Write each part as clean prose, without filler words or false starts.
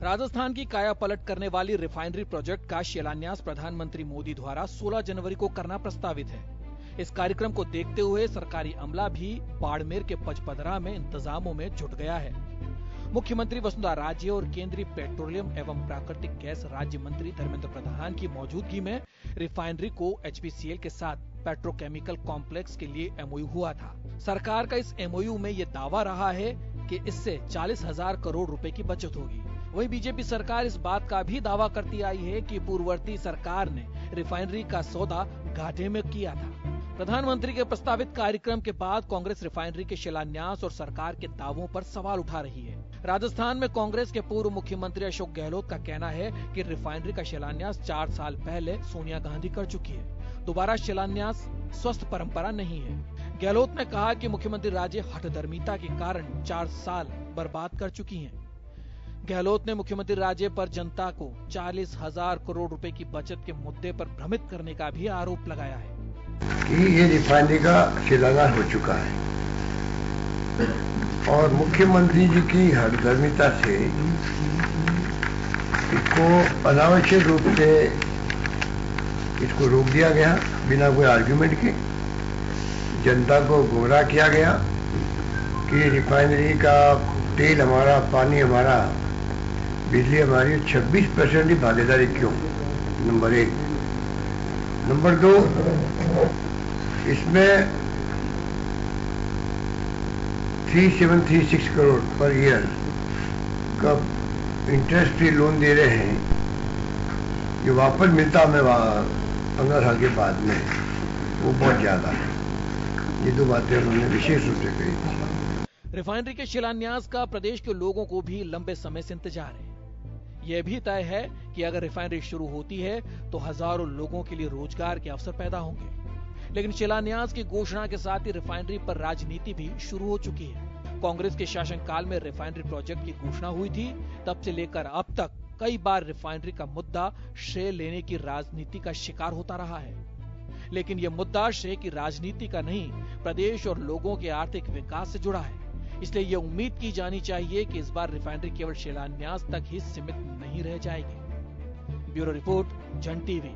राजस्थान की काया पलट करने वाली रिफाइनरी प्रोजेक्ट का शिलान्यास प्रधानमंत्री मोदी द्वारा 16 जनवरी को करना प्रस्तावित है। इस कार्यक्रम को देखते हुए सरकारी अमला भी बाड़मेर के पचपदरा में इंतजामों में जुट गया है। मुख्यमंत्री वसुंधरा राजे और केंद्रीय पेट्रोलियम एवं प्राकृतिक गैस राज्य मंत्री धर्मेंद्र प्रधान की मौजूदगी में रिफाइनरी को HPCL के साथ पेट्रोकेमिकल कॉम्प्लेक्स के लिए MOU हुआ था। सरकार का इस MOU में ये दावा रहा है कि इससे 40,000 करोड़ रुपए की बचत होगी। वहीं बीजेपी सरकार इस बात का भी दावा करती आई है कि पूर्ववर्ती सरकार ने रिफाइनरी का सौदा घाटे में किया था। प्रधानमंत्री के प्रस्तावित कार्यक्रम के बाद कांग्रेस रिफाइनरी के शिलान्यास और सरकार के दावों पर सवाल उठा रही है। राजस्थान में कांग्रेस के पूर्व मुख्यमंत्री अशोक गहलोत का कहना है कि रिफाइनरी का शिलान्यास 4 साल पहले सोनिया गांधी कर चुकी है। दोबारा शिलान्यास स्वस्थ परंपरा नहीं है। गहलोत ने कहा कि मुख्यमंत्री राजे हठधर्मिता के कारण 4 साल बर्बाद कर चुकी हैं। गहलोत ने मुख्यमंत्री राजे पर जनता को 40,000 करोड़ रुपए की बचत के मुद्दे पर भ्रमित करने का भी आरोप लगाया है कि ये रिफाइनरी का शिलान्यास हो चुका है और मुख्यमंत्री जी की हठधर्मिता से इसको अनावश्यक रूप से इसको रोक दिया गया बिना कोई आर्ग्यूमेंट के। जनता को गुमराह किया गया कि रिफाइनरी का तेल हमारा, पानी हमारा, बिजली हमारी 26% की भागीदारी क्यों? नंबर 1। नंबर 2, इसमें 3736 करोड़ पर ईयर का इंटरेस्ट फ्री लोन दे रहे हैं, जो वापस मिलता हमें 15 साल के बाद में, वो बहुत ज्यादा है। ये 2 बातें उन्होंने विशेष रूप से कही थी। रिफाइनरी के शिलान्यास का प्रदेश के लोगों को भी लंबे समय से इंतजार है। यह भी तय है कि अगर रिफाइनरी शुरू होती है तो हजारों लोगों के लिए रोजगार के अवसर पैदा होंगे। लेकिन शिलान्यास की घोषणा के साथ ही रिफाइनरी पर राजनीति भी शुरू हो चुकी है। कांग्रेस के शासनकाल में रिफाइनरी प्रोजेक्ट की घोषणा हुई थी, तब से लेकर अब तक कई बार रिफाइनरी का मुद्दा श्रेय लेने की राजनीति का शिकार होता रहा है। लेकिन यह मुद्दा श्रेय की राजनीति का नहीं, प्रदेश और लोगों के आर्थिक विकास से जुड़ा है। इसलिए यह उम्मीद की जानी चाहिए कि इस बार रिफाइनरी केवल शिलान्यास तक ही सीमित नहीं रह जाएगी। ब्यूरो रिपोर्ट, जन टीवी।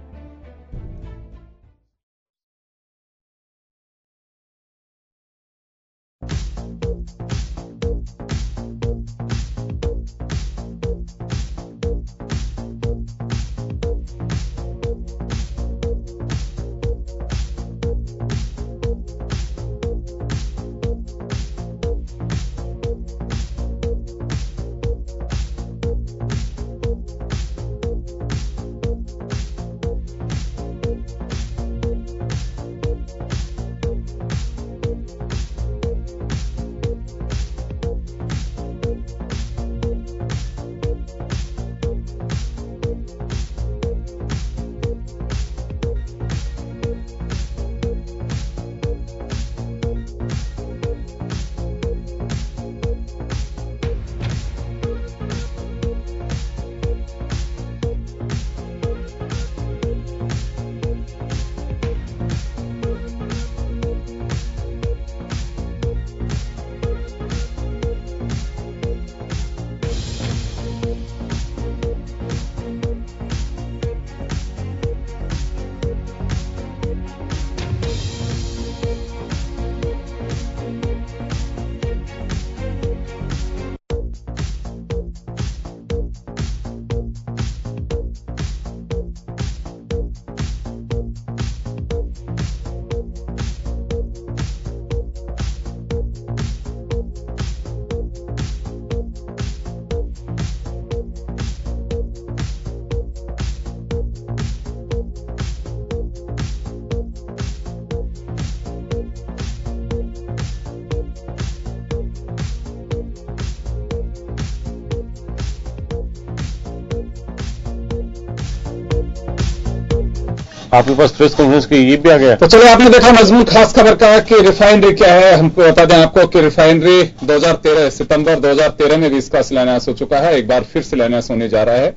आपके पास प्रेस कॉन्फ्रेंस की ये भी आ गया। तो चलो, आपने देखा मजमून खास खबर का कि रिफाइनरी क्या है। हमको बता दें आपको कि रिफाइनरी 2013 सितंबर 2013 में भी इसका शिलान्यास हो चुका है। एक बार फिर शिलान्यास होने जा रहा है।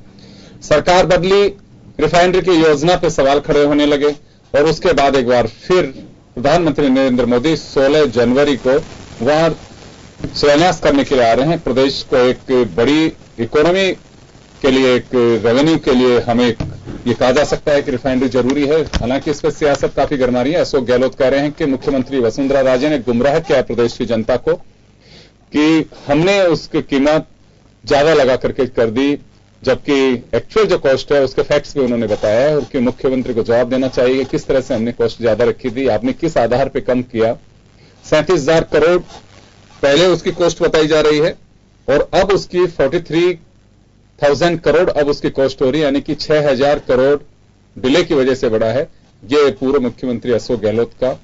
सरकार बदली, रिफाइनरी की योजना पे सवाल खड़े होने लगे और उसके बाद एक बार फिर प्रधानमंत्री नरेंद्र मोदी 16 जनवरी को वहां शिलान्यास करने के लिए आ रहे हैं। प्रदेश को एक बड़ी इकोनॉमी के लिए, एक रेवेन्यू के लिए हमें ये कहा जा सकता है कि रिफाइनरी जरूरी है। हालांकि इस पर सियासत काफी गर्मा रही है। अशोक गहलोत कह रहे हैं कि मुख्यमंत्री वसुंधरा राजे ने गुमराह किया प्रदेश की जनता को कि हमने उसकी कीमत ज्यादा लगा करके कर दी, जबकि एक्चुअल जो कॉस्ट है उसके फैक्ट्स भी उन्होंने बताया है और कि मुख्यमंत्री को जवाब देना चाहिए किस तरह से हमने कॉस्ट ज्यादा रखी थी, आपने किस आधार पर कम किया। 37,000 करोड़ पहले उसकी कॉस्ट बताई जा रही है और अब उसकी 43,000 करोड़ अब उसकी कॉस्ट हो रही है, यानी कि 6,000 करोड़ डिले की वजह से बढ़ा है। ये पूर्व मुख्यमंत्री अशोक गहलोत का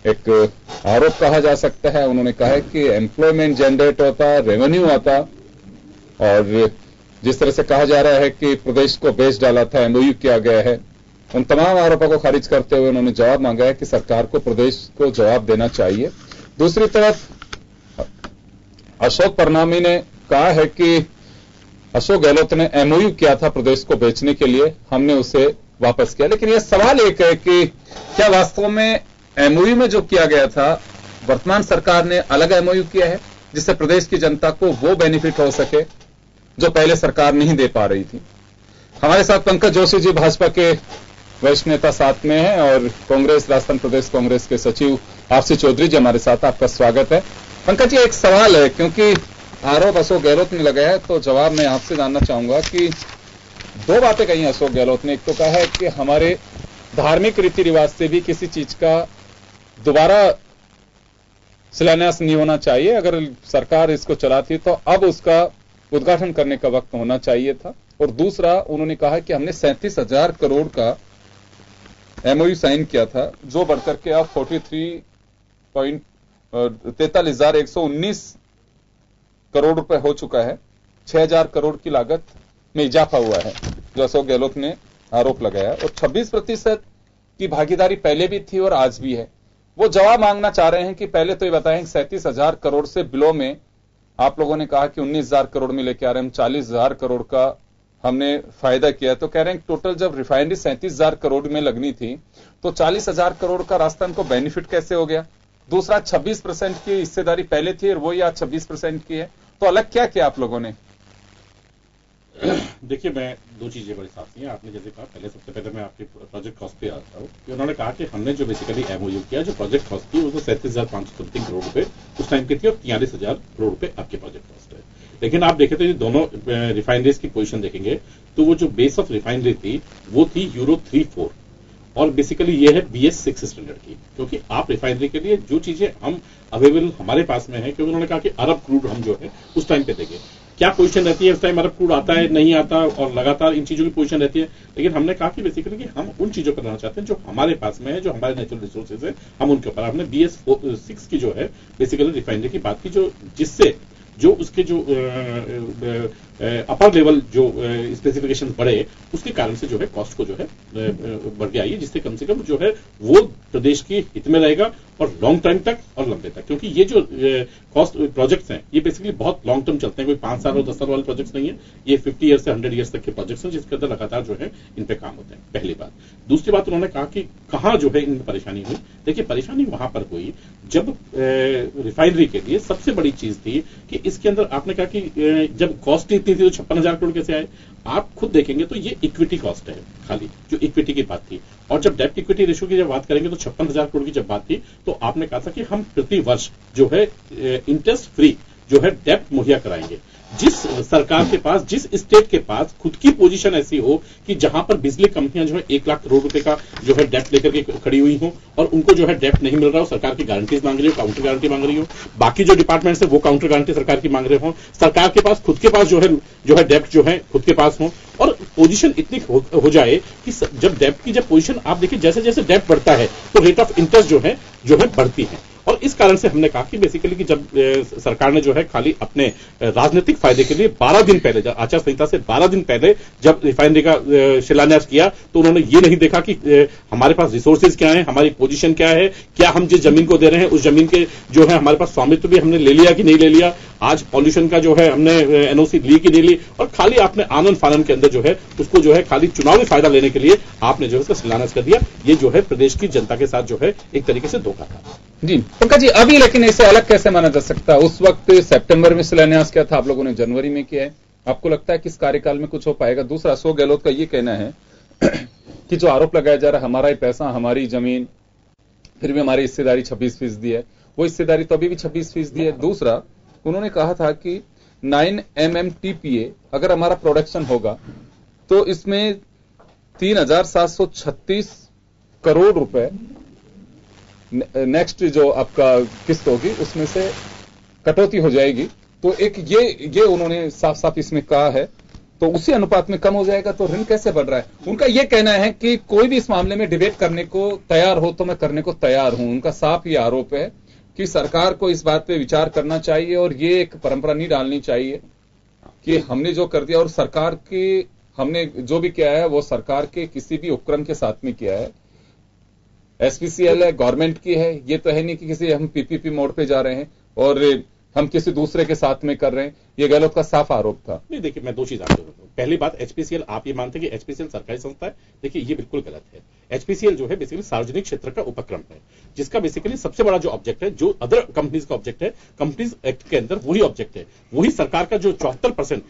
एक आरोप कहा जा सकता है। उन्होंने कहा है कि एम्प्लॉयमेंट जनरेट होता, रेवेन्यू आता, और जिस तरह से कहा जा रहा है कि प्रदेश को बेच डाला था, एमओयू किया गया है, उन तमाम आरोपों को खारिज करते हुए उन्होंने जवाब मांगा है कि सरकार को प्रदेश को जवाब देना चाहिए। दूसरी तरफ अशोक परनामी ने कहा है कि अशोक गहलोत ने एमओयू किया था प्रदेश को बेचने के लिए, हमने उसे वापस किया। लेकिन यह सवाल एक है कि क्या वास्तव में एमओयू में जो किया गया था वर्तमान सरकार ने अलग एमओयू किया है जिससे प्रदेश की जनता को वो बेनिफिट हो सके जो पहले सरकार नहीं दे पा रही थी। हमारे साथ पंकज जोशी जी भाजपा के वरिष्ठ नेता साथ में हैं और कांग्रेस राजस्थान प्रदेश कांग्रेस के सचिव आरसी चौधरी जी हमारे साथ, आपका स्वागत है। पंकज जी, एक सवाल है क्योंकि आरोप अशोक गहलोत ने लगाया है तो जवाब मैं आपसे जानना चाहूंगा कि दो बातें कही अशोक गहलोत ने। एक तो कहा है कि हमारे धार्मिक रीति रिवाज से भी किसी चीज का दोबारा शिलान्यास नहीं होना चाहिए, अगर सरकार इसको चलाती तो अब उसका उद्घाटन करने का वक्त होना चाहिए था। और दूसरा उन्होंने कहा कि हमने 37,000 करोड़ का एमओयू साइन किया था जो बढ़कर के अब 43,119 करोड़ रुपए हो चुका है। 6,000 करोड़ की लागत में इजाफा हुआ है जो अशोक गहलोत ने आरोप लगाया, और 26% की भागीदारी पहले भी थी और आज भी है। वो जवाब मांगना चाह रहे हैं कि पहले तो ये बताएं 37,000 करोड़ से बिलो में आप लोगों ने कहा कि 19,000 करोड़ में लेके आ रहे हैं, हम 40,000 करोड़ का हमने फायदा किया। तो कह रहे हैं टोटल जब रिफाइनरी 37,000 करोड़ में लगनी थी तो 40,000 करोड़ का राजस्थान को बेनिफिट कैसे हो गया। दूसरा 26% की हिस्सेदारी पहले थी और वही आज 26% की है, तो अलग क्या किया आप लोगों ने। देखिए, मैं दो चीजें बड़ी साफ हैं। आपने जैसे कहा, पहले सबसे पहले मैं आपके प्रोजेक्ट कॉस्ट पे आता हूँ कि उन्होंने कहा कि हमने जो बेसिकली एमओयू किया, जो प्रोजेक्ट कॉस्ट थी वो 37,500 समथिंग करोड़ रुपए उस टाइम की थी और 43,000 करोड़ रुपए आपके प्रोजेक्ट कॉस्ट है। लेकिन आप देखें तो ये दोनों रिफाइनरीज की पोजीशन देखेंगे तो वो जो बेस ऑफ रिफाइनरी थी वो थी यूरो 3-4 और बेसिकली ये है BS 6 स्टैंडर्ड की, क्योंकि आप रिफाइनरी के लिए जो चीजें हम अवेलेबल हमारे पास में है, क्योंकि उन्होंने कहा कि अरब क्रूड हम जो है उस टाइम पे देंगे। क्या पोजीशन रहती है उस टाइम, अरब क्रूड आता है नहीं आता, और लगातार इन चीजों की पोजीशन रहती है। लेकिन हमने कहा कि बेसिकली कि हम उन चीजों पर रहना चाहते हैं जो हमारे पास में है, जो हमारे नेचुरल रिसोर्सेज है, हम उनके ऊपर। हमने BS 6 की जो है बेसिकली रिफाइनरी की बात की, जो जिससे जो उसके जो अपर लेवल जो स्पेसिफिकेशन बढ़े उसके कारण से जो है कॉस्ट को जो है बढ़ गया है, जिससे कम से कम जो है वो प्रदेश के हित में रहेगा और लॉन्ग टाइम तक और लंबे तक, क्योंकि ये जो कॉस्ट प्रोजेक्ट्स हैं ये बेसिकली बहुत लॉन्ग टर्म चलते हैं, कोई 5 साल और 10 साल वाले प्रोजेक्ट्स नहीं है, ये 50 ईयर से 100 ईयर्स तक के प्रोजेक्ट्स हैं जिसके अंदर लगातार जो है इन पे काम होते हैं। पहली बात। दूसरी बात, उन्होंने कहा कि कहां जो है इनमें परेशानी हुई। देखिए, परेशानी वहां पर हुई जब रिफाइनरी के लिए सबसे बड़ी चीज थी कि इसके अंदर आपने कहा कि जब कॉस्ट इतनी थी तो 56,000 करोड़ कैसे आए। आप खुद देखेंगे तो ये इक्विटी कॉस्ट है, खाली जो इक्विटी की बात थी, और जब डेब्ट इक्विटी रेशियो की जब बात करेंगे तो 56,000 करोड़ की जब बात थी तो आपने कहा था कि हम प्रति वर्ष जो है इंटरेस्ट फ्री जो है डेब्ट मुहैया कराएंगे। जिस सरकार के पास, जिस स्टेट के पास खुद की पोजीशन ऐसी हो कि जहां पर बिजली कंपनियां जो है 1 लाख करोड़ रुपए का जो है डेप्ट लेकर के खड़ी हुई हो और उनको जो है डेप्ट नहीं मिल रहा हो, सरकार की गारंटीज मांग रही हो, काउंटर गारंटी मांग रही हो, बाकी जो डिपार्टमेंट्स है वो काउंटर गारंटी सरकार की मांग रहे हो, सरकार के पास खुद के पास जो है डेप्ट जो है खुद के पास हो, और पोजीशन इतनी हो जाए कि जब डेप्ट की जब पोजीशन आप देखिए जैसे जैसे डेप्ट बढ़ता है तो रेट ऑफ इंटरेस्ट जो है बढ़ती है। और इस कारण से हमने कहा कि बेसिकली कि जब सरकार ने जो है खाली अपने राजनीतिक फायदे के लिए 12 दिन पहले, आचार संहिता से 12 दिन पहले जब रिफाइनरी का शिलान्यास किया तो उन्होंने ये नहीं देखा कि हमारे पास रिसोर्सेज क्या है, हमारी पोजीशन क्या है, क्या हम जिस जमीन को दे रहे हैं उस जमीन के जो है हमारे पास स्वामित्व भी हमने ले लिया कि नहीं ले लिया, आज पॉल्यूशन का जो है हमने एनओसी ली कि नहीं ली, और खाली आपने आनंद फानन के अंदर जो है उसको जो है खाली चुनावी फायदा लेने के लिए आपने जो है उसका शिलान्यास कर दिया। ये जो है प्रदेश की जनता के साथ जो है एक तरीके से धोखा था। जी पंकज जी, अभी लेकिन इसे अलग कैसे माना जा सकता है। उस वक्त सितंबर में शिलान्यास किया था, आप लोगों ने जनवरी में किया है, आपको लगता है कि इस कार्यकाल में कुछ हो पाएगा? दूसरा, अशोक गहलोत का ये कहना है कि जो आरोप लगाया जा रहा है हमारा ही पैसा, हमारी जमीन, फिर भी हमारी हिस्सेदारी 26% है, वो हिस्सेदारी तो अभी भी 26% है। दूसरा, उन्होंने कहा था कि 9 MMTPA अगर हमारा प्रोडक्शन होगा तो इसमें 3736 करोड़ रुपए नेक्स्ट जो आपका किस्त होगी उसमें से कटौती हो जाएगी। तो एक ये उन्होंने साफ साफ इसमें कहा है, तो उसी अनुपात में कम हो जाएगा, तो ऋण कैसे बढ़ रहा है? उनका यह कहना है कि कोई भी इस मामले में डिबेट करने को तैयार हो तो मैं करने को तैयार हूं। उनका साफ ये आरोप है कि सरकार को इस बात पे विचार करना चाहिए और ये एक परंपरा नहीं डालनी चाहिए कि हमने जो कर दिया और सरकार की हमने जो भी किया है वो सरकार के किसी भी उपक्रम के साथ में किया है। SPCL है, गवर्नमेंट की है, ये तो है नहीं कि किसी हम PPP मोड पे जा रहे हैं और हम किसी दूसरे के साथ में कर रहे हैं। ये गहलोत का साफ आरोप था। नहीं, देखिए मैं दो चीज आपको बताऊं। पहली बात, HPCL आप ये मानते हैं कि HPCL सरकारी संस्था है, देखिए ये बिल्कुल गलत है। HPCL जो है बेसिकली सार्वजनिक क्षेत्र का उपक्रम है, जिसका बेसिकली सबसे बड़ा जो ऑब्जेक्ट है, जो अदर कंपनीज का ऑब्जेक्ट है, कंपनीज एक्ट के अंदर वही ऑब्जेक्ट है, वही सरकार का जो 74%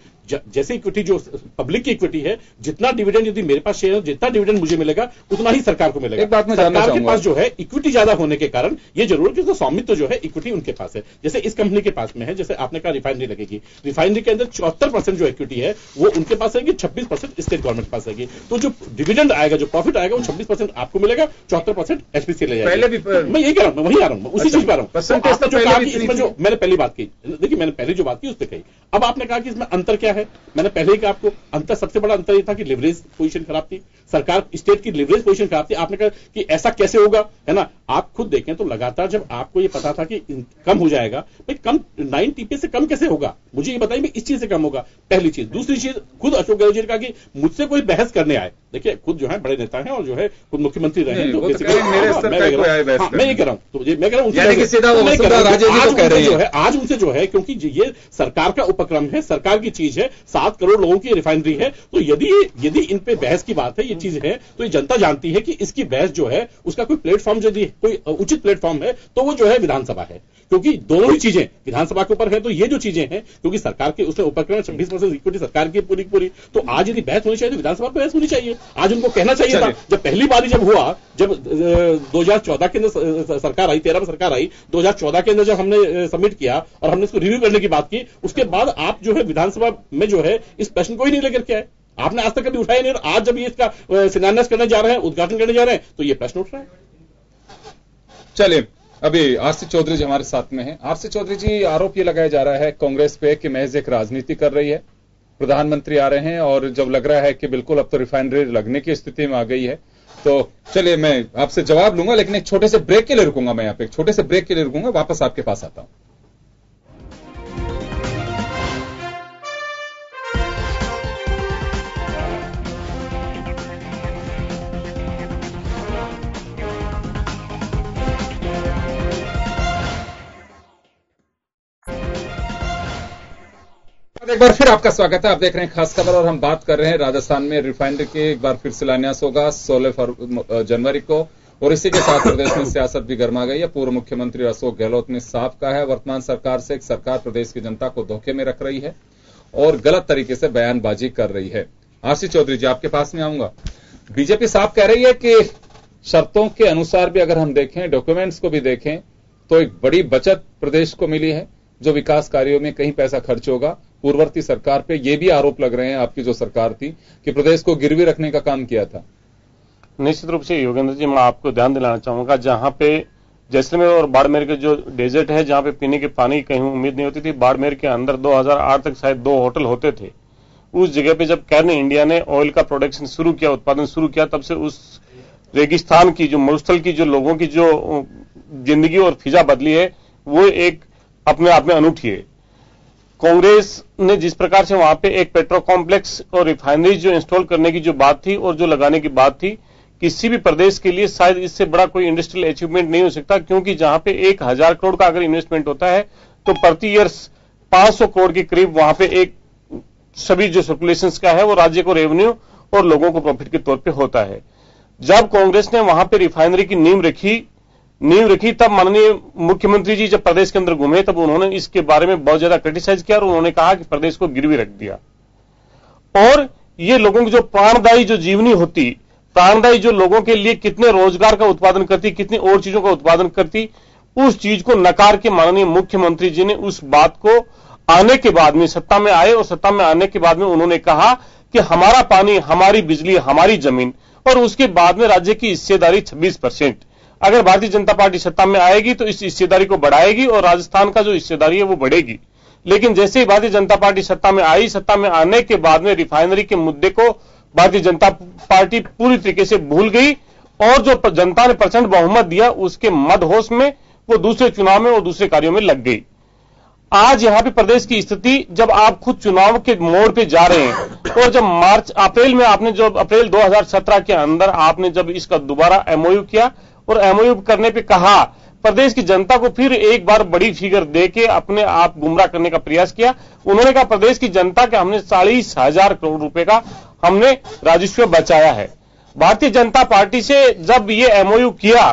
जैसे इक्विटी जो पब्लिक की इक्विटी है, जितना डिविडेंड यदि मेरे पास शेयर, जितना डिविडेंड मुझे मिलेगा उतना ही सरकार को मिलेगा। एक बात मैं जानना सरकार के चाहूंगा, पास जो है इक्विटी ज्यादा होने के कारण ये जरूर कि स्वामित्व जो है इक्विटी उनके पास है। जैसे इस कंपनी के पास में है, जैसे आपने कहा रिफाइनरी लगेगी, रिफाइनरी के अंदर 74% जो इक्विटी है वो उनके पास रहेगी, 26% स्टेट गवर्नमेंट के पास रहेगी। तो जो डिविडेंड आएगा, जो प्रॉफिट आएगा, वो 26% आपको मिलेगा, 74% HPCL ले जाएगी। मैं यही कह रहा हूं, मैं वही आ रहा हूं, उसी चीज पर आ रहा हूं। इसमें जो मैंने पहली बात की, देखिए मैंने पहले जो बात की उस पर कही। अब आपने कहा कि इसमें अंतर क्या है, मैंने पहले ही कहा आपको, अंतर सबसे बड़ा अंतर ये था कि लिवरेज पोजीशन खराब थी, सरकार स्टेट की लिवरेज पोजीशन खराब थी। आपने कहा कि ऐसा कैसे होगा, है ना? आप खुद देखें तो लगातार जब आपको ये पता था कि कम हो जाएगा, भाई कम 9 TPA से कम कैसे होगा, मुझे ये बताइए, इस चीज से कम होगा, पहली चीज। दूसरी चीज, खुद अशोक गहलोत जी ने कहा कि मुझसे कोई बहस करने आए, देखिए खुद जो है बड़े नेता हैं और जो है खुद मुख्यमंत्री रहे हैं, तो मैं ये कह रहा हूं, तो मैं कह रहा हूं आज उनसे जो है, क्योंकि ये सरकार का उपक्रम है, सरकार की चीज है, 7 करोड़ लोगों की रिफाइनरी है, तो यदि इन पे बहस की बात है, ये चीज है, तो ये जनता जानती है कि इसकी बहस जो है उसका कोई प्लेटफॉर्म, यदि कोई उचित प्लेटफॉर्म है तो वो जो है विधानसभा है, क्योंकि दोनों ही चीजें विधानसभा के ऊपर है। तो ये जो चीजें हैं, क्योंकि सरकार के उसमें उपक्रम 26% इक्विटी सरकार की पूरी, तो आज यदि बहस होनी चाहिए तो विधानसभा पर बहस होनी चाहिए। आज उनको कहना चाहिए था, जब पहली बार जब हुआ, जब 2014 के अंदर सरकार आई, 13 में सरकार आई, 2014 के अंदर जब हमने सबमिट किया और हमने इसको रिव्यू करने की बात की, उसके बाद आप जो है विधानसभा में जो है इस प्रश्न को ही नहीं लेकर के आए, आपने आज तक कभी उठाया नहीं, और आज जब ये इसका शिलान्यास करने जा रहे हैं, उद्घाटन करने जा रहे हैं, तो ये प्रश्न उठ रहा है। चलिए, अभी RC चौधरी जी हमारे साथ में हैं। RC चौधरी जी, आरोप ये लगाया जा रहा है कांग्रेस पे कि महज एक राजनीति कर रही है, प्रधानमंत्री आ रहे हैं और जब लग रहा है कि बिल्कुल अब तो रिफाइनरी लगने की स्थिति में आ गई है, तो चलिए मैं आपसे जवाब लूंगा, लेकिन एक छोटे से ब्रेक के लिए रुकूंगा। मैं यहाँ पे एक छोटे से ब्रेक के लिए रुकूंगा, वापस आपके पास आता हूं। एक बार फिर आपका स्वागत है। आप देख रहे हैं खास खबर और हम बात कर रहे हैं राजस्थान में रिफाइनरी के एक बार फिर शिलान्यास होगा 16 जनवरी को, और इसी के साथ प्रदेश में सियासत भी गर्मा गई है। पूर्व मुख्यमंत्री अशोक गहलोत ने साफ कहा है वर्तमान सरकार से, एक सरकार प्रदेश की जनता को धोखे में रख रही है और गलत तरीके से बयानबाजी कर रही है। RC चौधरी जी, आपके पास में आऊंगा। बीजेपी साफ कह रही है कि शर्तों के अनुसार भी अगर हम देखें, डॉक्यूमेंट्स को भी देखें, तो एक बड़ी बचत प्रदेश को मिली है, जो विकास कार्यों में कहीं पैसा खर्च होगा। पूर्ववर्ती सरकार पे ये भी आरोप लग रहे हैं, आपकी जो सरकार थी, कि प्रदेश को गिरवी रखने का काम किया था। निश्चित रूप से योगेंद्र जी, मैं आपको ध्यान दिलाना चाहूंगा, जहां पे जैसलमेर और बाड़मेर के जो डेजर्ट है, जहां पे पीने के पानी की कहीं उम्मीद नहीं होती थी, बाड़मेर के अंदर 2008 तक शायद 2 होटल होते थे। उस जगह पे जब कैर्न इंडिया ने ऑयल का प्रोडक्शन शुरू किया, उत्पादन शुरू किया, तब से उस रेगिस्तान की, जो मरुस्थल की, जो लोगों की जो जिंदगी और फिजा बदली है, वो एक अपने आप में अनूठी है। कांग्रेस ने जिस प्रकार से वहां पे एक पेट्रो कॉम्प्लेक्स और रिफाइनरी जो इंस्टॉल करने की जो बात थी और जो लगाने की बात थी, किसी भी प्रदेश के लिए शायद इससे बड़ा कोई इंडस्ट्रियल अचीवमेंट नहीं हो सकता, क्योंकि जहां पे 1000 करोड़ का अगर इन्वेस्टमेंट होता है तो प्रति ईयर्स 500 करोड़ के करीब वहां पे एक सभी जो सर्कुलेशन का है वो राज्य को रेवेन्यू और लोगों को प्रॉफिट के तौर पर होता है। जब कांग्रेस ने वहां पर रिफाइनरी की नींव रखी, तब माननीय मुख्यमंत्री जी जब प्रदेश के अंदर घूमे, तब उन्होंने इसके बारे में बहुत ज्यादा क्रिटिसाइज किया और उन्होंने कहा कि प्रदेश को गिरवी रख दिया। और ये लोगों की जो प्राणदायी जो जीवनी होती, प्राणदायी जो लोगों के लिए कितने रोजगार का उत्पादन करती, कितनी और चीजों का उत्पादन करती, उस चीज को नकार के माननीय मुख्यमंत्री जी ने उस बात को आने के बाद में सत्ता में आए और सत्ता में आने के बाद में उन्होंने कहा कि हमारा पानी, हमारी बिजली, हमारी जमीन, और उसके बाद में राज्य की हिस्सेदारी 26%। अगर भारतीय जनता पार्टी सत्ता में आएगी तो इस हिस्सेदारी को बढ़ाएगी और राजस्थान का जो हिस्सेदारी है वो बढ़ेगी। लेकिन जैसे ही भारतीय जनता पार्टी सत्ता में आई, सत्ता में आने के बाद में रिफाइनरी के मुद्दे को भारतीय जनता पार्टी पूरी तरीके से भूल गई और जो जनता ने प्रचंड बहुमत दिया उसके मदहोश में वो दूसरे चुनाव में और दूसरे कार्यों में लग गई। आज यहां पे प्रदेश की स्थिति, जब आप खुद चुनाव के मोड़ पे जा रहे हैं और जब अप्रैल में आपने जो अप्रैल 2017 के अंदर आपने जब इसका दोबारा एमओयू किया और एमओयू करने पे कहा, प्रदेश की जनता को फिर एक बार बड़ी फिगर देके अपने आप गुमराह करने का प्रयास किया। उन्होंने कहा प्रदेश की जनता के हमने 40,000 करोड़ रुपए का हमने राजस्व बचाया है। भारतीय जनता पार्टी से जब ये एमओयू किया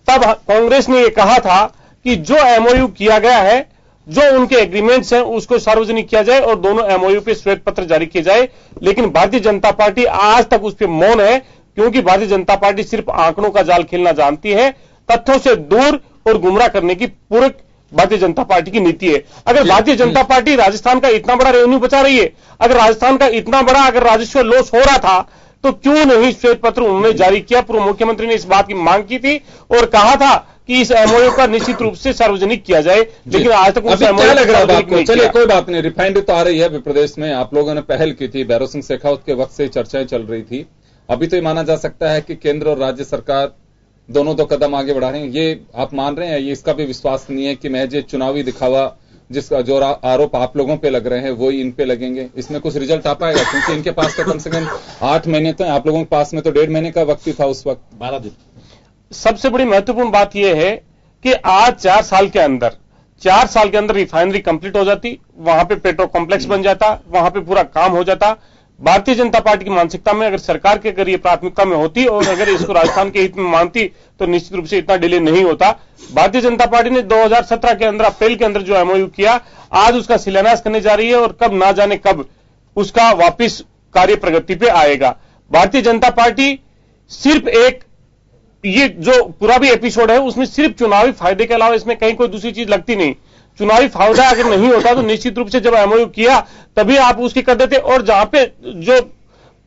तब कांग्रेस ने ये कहा था कि जो एमओयू किया गया है, जो उनके एग्रीमेंट्स हैं उसको सार्वजनिक किया जाए और दोनों एमओयू पे श्वेत पत्र जारी किए जाए। लेकिन भारतीय जनता पार्टी आज तक उस पर मौन है, क्योंकि भारतीय जनता पार्टी सिर्फ आंकड़ों का जाल खेलना जानती है, तथ्यों से दूर और गुमराह करने की पूरी भारतीय जनता पार्टी की नीति है। अगर भारतीय जनता पार्टी राजस्थान का इतना बड़ा रेवेन्यू बचा रही है, अगर राजस्थान का इतना बड़ा अगर राजस्व लॉस हो रहा था, तो क्यों नहीं श्वेत पत्र उन्होंने जारी किया। पूर्व मुख्यमंत्री ने इस बात की मांग की थी और कहा था कि इस एमओयू का निश्चित रूप से सार्वजनिक किया जाए, लेकिन आज तक उस एमओयू लग रहा है। चलिए कोई बात नहीं, रिफाइनरी तो आ रही है प्रदेश में, आप लोगों ने पहल की थी, भैरव सिंह शेखावत के वक्त से चर्चाएं चल रही थी। अभी तो ये माना जा सकता है कि केंद्र और राज्य सरकार दोनों 2 कदम आगे बढ़ा रहे हैं, ये आप मान रहे हैं? ये इसका भी विश्वास नहीं है कि महज चुनावी दिखावा जिसका जो आरोप आप लोगों पे लग रहे हैं वो इन पे लगेंगे, इसमें कुछ रिजल्ट आ पाएगा? क्योंकि इनके पास तो कम से कम 8 महीने तो, आप लोगों के पास में तो 1.5 महीने का वक्त ही था उस वक्त, 12 दिन। सबसे बड़ी महत्वपूर्ण बात यह है कि आज 4 साल के अंदर रिफाइनरी कंप्लीट हो जाती, वहां पे पेट्रो कॉम्प्लेक्स बन जाता, वहां पे पूरा काम हो जाता। भारतीय जनता पार्टी की मानसिकता में अगर सरकार के अगर ये प्राथमिकता में होती और अगर इसको राजस्थान के हित में मानती तो निश्चित रूप से इतना डिले नहीं होता। भारतीय जनता पार्टी ने 2017 के अंदर अप्रैल के अंदर जो एमओयू किया, आज उसका शिलान्यास करने जा रही है और कब ना जाने कब उसका वापिस कार्य प्रगति पे आएगा। भारतीय जनता पार्टी सिर्फ एक ये जो पूरा भी एपिसोड है उसमें सिर्फ चुनावी फायदे के अलावा इसमें कहीं कोई दूसरी चीज लगती नहीं। चुनावी फायदा अगर नहीं होता तो निश्चित रूप से जब एमओयू किया तभी आप उसकी कर देते। और जहां पे जो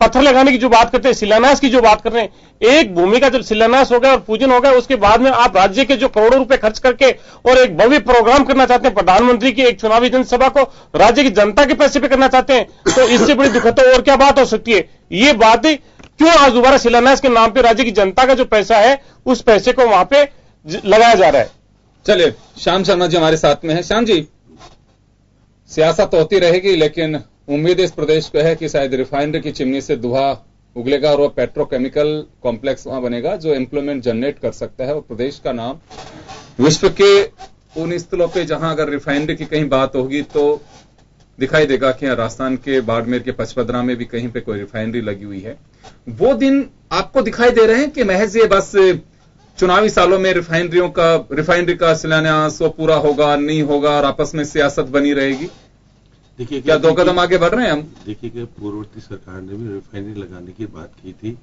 पत्थर लगाने की जो बात करते हैं, शिलान्यास की जो बात कर रहे हैं, एक भूमि का जब शिलान्यास हो गया और पूजन हो गया उसके बाद में आप राज्य के जो करोड़ों रुपए खर्च करके और एक भव्य प्रोग्राम करना चाहते हैं, प्रधानमंत्री की एक चुनावी जनसभा को राज्य की जनता के पैसे पे करना चाहते हैं, तो इससे बड़ी दुखद तो और क्या बात हो सकती है। ये बात क्यों आज दोबारा शिलान्यास के नाम पे राज्य की जनता का जो पैसा है उस पैसे को वहां पे लगाया जा रहा है। चलिए, श्याम शर्मा जी हमारे साथ में है। श्याम जी, सियासत तो होती रहेगी, लेकिन उम्मीद इस प्रदेश को है कि शायद रिफाइनरी की चिमनी से धुआं उगलेगा और वो पेट्रोकेमिकल कॉम्प्लेक्स वहां बनेगा जो एम्प्लॉयमेंट जनरेट कर सकता है और प्रदेश का नाम विश्व के उन स्थलों पे जहां अगर रिफाइनरी की कहीं बात होगी तो दिखाई देगा कि राजस्थान के बाड़मेर के पचपदरा में भी कहीं पे कोई रिफाइनरी लगी हुई है। वो दिन आपको दिखाई दे रहे हैं कि महज ये बस चुनावी सालों में रिफाइनरी का शिलान्यास वो पूरा होगा नहीं होगा और आपस में सियासत बनी रहेगी? देखिए, क्या 2 कदम आगे बढ़ रहे हैं हम? देखिए कि पूर्ववर्ती सरकार ने भी रिफाइनरी लगाने की बात की थी,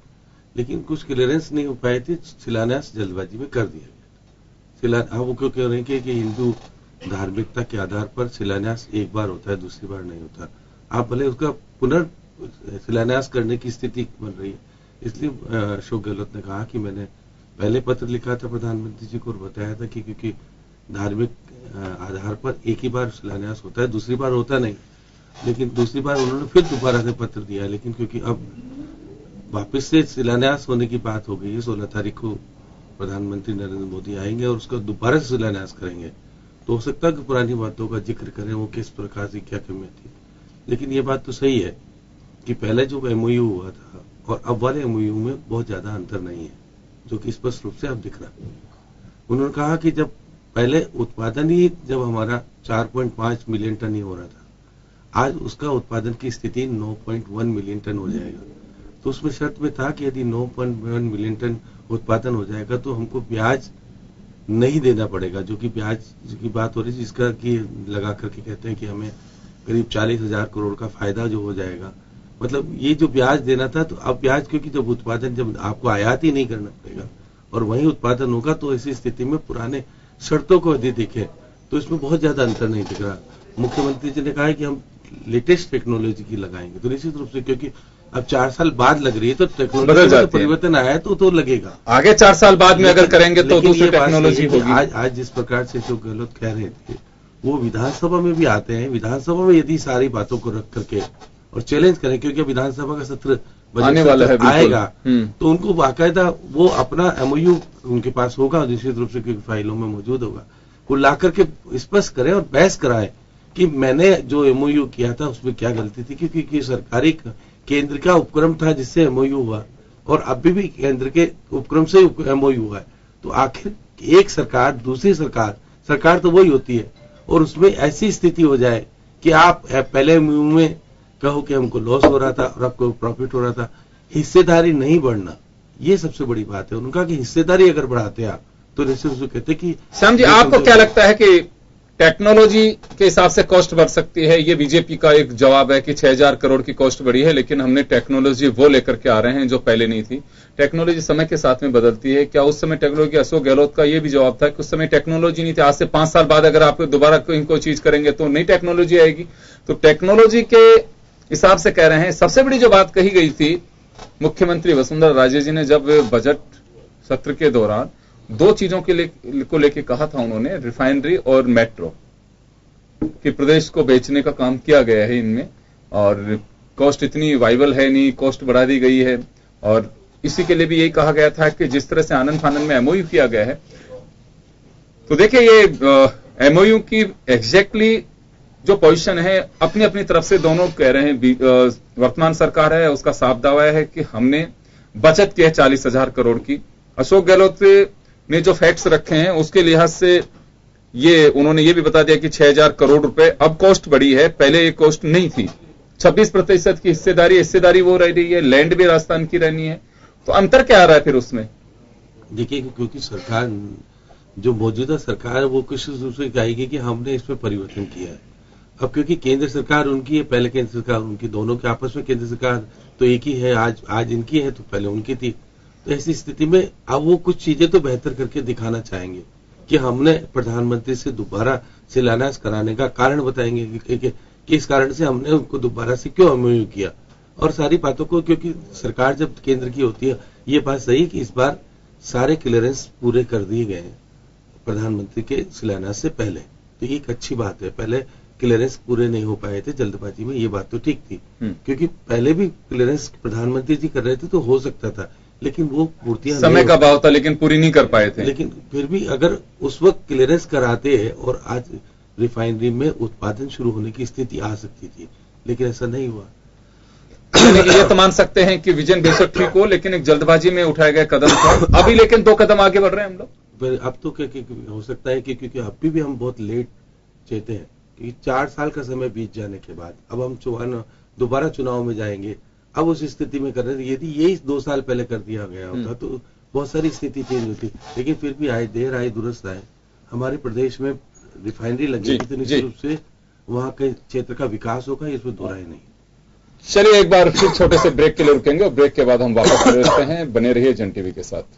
लेकिन कुछ क्लियरेंस नहीं हो पाई थी, शिलान्यास जल्दबाजी में कर दिया गया। अब वो क्यों कह रहे हैं कि हिंदू धार्मिकता के आधार पर शिलान्यास एक बार होता है, दूसरी बार नहीं होता। आप भले उसका पुनर्शिलान्यास करने की स्थिति बन रही है। इसलिए अशोक गहलोत ने कहा कि मैंने पहले पत्र लिखा था प्रधानमंत्री जी को और बताया था कि क्योंकि धार्मिक आधार पर एक ही बार शिलान्यास होता है, दूसरी बार होता नहीं। लेकिन दूसरी बार उन्होंने फिर दोबारा से पत्र दिया, लेकिन क्योंकि अब वापस से शिलान्यास होने की बात हो गई है, 16 तारीख को प्रधानमंत्री नरेंद्र मोदी आएंगे और उसका दोबारा से शिलान्यास करेंगे, तो हो सकता है कि पुरानी बातों का जिक्र करें, वो किस प्रकार से क्या कमियां थी। लेकिन ये बात तो सही है कि पहले जो एमओयू हुआ था और अब वाले एमओयू में बहुत ज्यादा अंतर नहीं है, जो कि स्पष्ट रूप से अब दिख रहा है। उन्होंने कहा कि जब पहले उत्पादन ही जब हमारा 4.5 मिलियन टन ही हो रहा था, आज उसका उत्पादन की स्थिति 9.1 मिलियन टन हो जाएगा। तो उसमें शर्त में था कि यदि 9.1 मिलियन टन उत्पादन हो जाएगा तो हमको ब्याज नहीं देना पड़ेगा, जो कि ब्याज की बात हो रही है, जिसका कि लगा करके कहते हैं कि हमें करीब 40,000 करोड़ का फायदा जो हो जाएगा मतलब ये जो ब्याज देना था, तो अब ब्याज क्योंकि जब उत्पादन जब आपको आयात ही नहीं करना पड़ेगा और वहीं उत्पादन होगा, तो ऐसी स्थिति में पुराने शर्तों को यदि देखें तो इसमें बहुत ज्यादा अंतर नहीं दिख रहा। मुख्यमंत्री जी ने कहा है कि हम लेटेस्ट टेक्नोलॉजी की लगाएंगे, तो निश्चित रूप से क्योंकि अब 4 साल बाद लग रही है तो टेक्नोलॉजी में परिवर्तन आया है तो लगेगा। आगे 4 साल बाद में अगर करेंगे तो दूसरी टेक्नोलॉजी होगी। आज जिस प्रकार से अशोक गहलोत कह रहे थे वो विधानसभा में भी आते हैं, विधानसभा में यदि सारी बातों को रख करके और चैलेंज करें, क्योंकि विधानसभा का सत्र आने वाला है, आएगा, तो उनको बाकायदा वो अपना MOU उनके पास होगा निश्चित रूप से, क्योंकि फाइलों में मौजूद होगा, वो ला करके स्पष्ट करें और बहस कराएं कि मैंने जो MOU किया था उसमें क्या गलती थी, क्योंकि सरकारी केंद्र का उपक्रम था जिससे MOU हुआ और अभी भी केंद्र के उपक्रम से MOU हुआ है। तो आखिर एक सरकार दूसरी सरकार तो वही होती है, और उसमें ऐसी स्थिति हो जाए कि आप पहले MOU में कहो कि हमको लॉस हो रहा था और आपको प्रॉफिट हो रहा था, हिस्सेदारी नहीं बढ़ना, ये सबसे बड़ी बात है। उनका कि हिस्सेदारी अगर बढ़ाते आप तो निश्चित रूप से कहते कि श्याम जी, आपको क्या लगता है कि टेक्नोलॉजी के हिसाब से कॉस्ट बढ़ सकती है? ये बीजेपी का एक जवाब है कि 6,000 करोड़ की कॉस्ट बढ़ी है, लेकिन हमने टेक्नोलॉजी वो लेकर के आ रहे हैं जो पहले नहीं थी। टेक्नोलॉजी समय के साथ में बदलती है। क्या उस समय टेक्नोलॉजी, अशोक गहलोत का ये भी जवाब था कि उस समय टेक्नोलॉजी नहीं थी, आज से 5 साल बाद अगर आप दोबारा कोई चीज करेंगे तो नई टेक्नोलॉजी आएगी। तो टेक्नोलॉजी के हिसाब से कह रहे हैं। सबसे बड़ी जो बात कही गई थी मुख्यमंत्री वसुंधरा राजे जी ने जब बजट सत्र के दौरान 2 चीजों को लेके कहा था उन्होंने, रिफाइनरी और मेट्रो, कि प्रदेश को बेचने का काम किया गया है इनमें और कॉस्ट इतनी वाइबल है नहीं, कॉस्ट बढ़ा दी गई है। और इसी के लिए भी यही कहा गया था कि जिस तरह से आनंद फानंद में MOU किया गया है, तो देखिए ये MOU की एग्जैक्टली जो पोजीशन है अपनी अपनी तरफ से दोनों कह रहे हैं। वर्तमान सरकार है उसका साफ दावा है कि हमने बचत की है 40,000 करोड़ की। अशोक गहलोत ने जो फैक्ट्स रखे हैं उसके लिहाज से ये उन्होंने ये भी बता दिया कि 6,000 करोड़ रुपए अब कॉस्ट बढ़ी है, पहले ये कॉस्ट नहीं थी। 26% की हिस्सेदारी वो रह रही है, लैंड भी राजस्थान की रहनी है। तो अंतर क्या आ रहा है फिर उसमें? देखिए, क्योंकि सरकार जो मौजूदा सरकार है वो कुछ रूप से कहेगी कि हमने इसमें परिवर्तन किया है। अब क्योंकि केंद्र सरकार उनकी है, पहले केंद्र सरकार उनकी, दोनों के आपस में केंद्र सरकार तो एक ही है, आज इनकी है तो पहले उनकी थी। तो ऐसी स्थिति में अब वो कुछ चीजें तो बेहतर करके दिखाना चाहेंगे कि हमने प्रधानमंत्री से दोबारा शिलान्यास कराने का कारण बताएंगे कि इस कारण से हमने उनको दोबारा से क्यों MOU किया, और सारी बातों को, क्योंकि सरकार जब केंद्र की होती है, ये बात सही कि इस बार सारे क्लियरेंस पूरे कर दिए गए हैं प्रधानमंत्री के शिलान्यास से पहले, तो ये एक अच्छी बात है। पहले क्लियरेंस पूरे नहीं हो पाए थे जल्दबाजी में, ये बात तो ठीक थी, क्योंकि पहले भी क्लियरेंस प्रधानमंत्री जी कर रहे थे तो हो सकता था, लेकिन वो पूर्तियां समय का भाव था लेकिन पूरी नहीं कर पाए थे। लेकिन फिर भी अगर उस वक्त क्लियरेंस कराते हैं और आज रिफाइनरी में उत्पादन शुरू होने की स्थिति आ सकती थी, लेकिन ऐसा नहीं हुआ। ये तो मान सकते हैं कि विजन बेशक ठीक हो, लेकिन एक जल्दबाजी में उठाया गया कदम था। अभी लेकिन 2 कदम आगे बढ़ रहे हैं हम लोग। अब तो हो सकता है कि क्योंकि अभी भी हम बहुत लेट चाहते हैं कि 4 साल का समय बीत जाने के बाद अब हम दोबारा चुनाव में जाएंगे, अब उस स्थिति में कर रहे हैं। यदि यही 2 साल पहले कर दिया गया होता तो बहुत सारी स्थिति चेंज होती, लेकिन फिर भी आए देर आए दुरुस्त आए। हमारे प्रदेश में रिफाइनरी लगेगी तो निश्चित रूप से वहां के क्षेत्र का विकास होगा, इसमें दो राय नहीं। चलिए एक बार फिर छोटे से ब्रेक के लिए रुकेंगे और ब्रेक के बाद हम वापस रहते हैं। बने रहिए जन टीवी के साथ।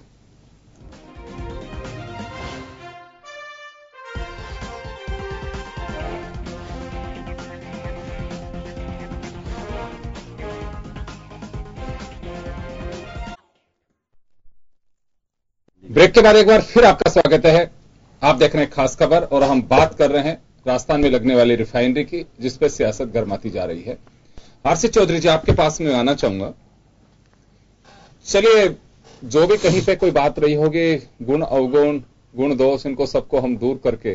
ब्रेक के बाद एक बार फिर आपका स्वागत है। आप देख रहे हैं खास खबर और हम बात कर रहे हैं राजस्थान में लगने वाली रिफाइनरी की, जिस पर सियासत गर्माती जा रही है। आरसी चौधरी जी, आपके पास में आना चाहूंगा। चलिए, जो भी कहीं पे कोई बात रही होगी, गुण अवगुण, गुण दोष, इनको सबको हम दूर करके,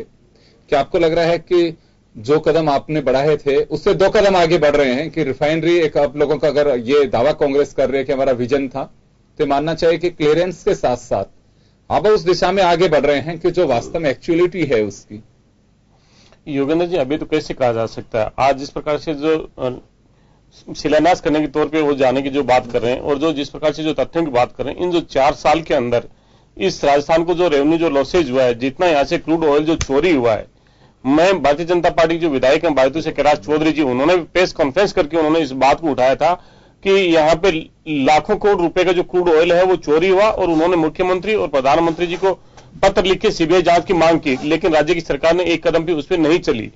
क्या आपको लग रहा है कि जो कदम आपने बढ़ाए थे उससे 2 कदम आगे बढ़ रहे हैं कि रिफाइनरी एक आप लोगों का, अगर ये दावा कांग्रेस कर रही है कि हमारा विजन था, तो मानना चाहिए कि क्लियरेंस के साथ साथ अब उस दिशा में आगे बढ़ रहे हैं कि जो वास्तव में एक्चुअलिटी है उसकी? योगेंद्र जी, अभी तो कैसे कहा जा सकता है। आज जिस प्रकार से जो शिलान्यास करने के तौर पे वो जाने की जो बात कर रहे हैं और जो जिस प्रकार से जो तथ्यों की बात कर रहे हैं, इन जो 4 साल के अंदर इस राजस्थान को जो रेवेन्यू जो लॉसेज हुआ है, जितना यहां से क्रूड ऑयल जो चोरी हुआ है, मैं भारतीय जनता पार्टी के जो विधायक हैं बायतू से कैलाश चौधरी जी, उन्होंने प्रेस कॉन्फ्रेंस करके उन्होंने इस बात को उठाया था कि यहाँ पे लाखों करोड़ रुपए का जो क्रूड ऑयल है वो चोरी हुआ और उन्होंने मुख्यमंत्री और प्रधानमंत्री जी को पत्र लिख के सीबीआई जांच की मांग की, लेकिन राज्य की सरकार ने एक कदम भी उस पर नहीं चली।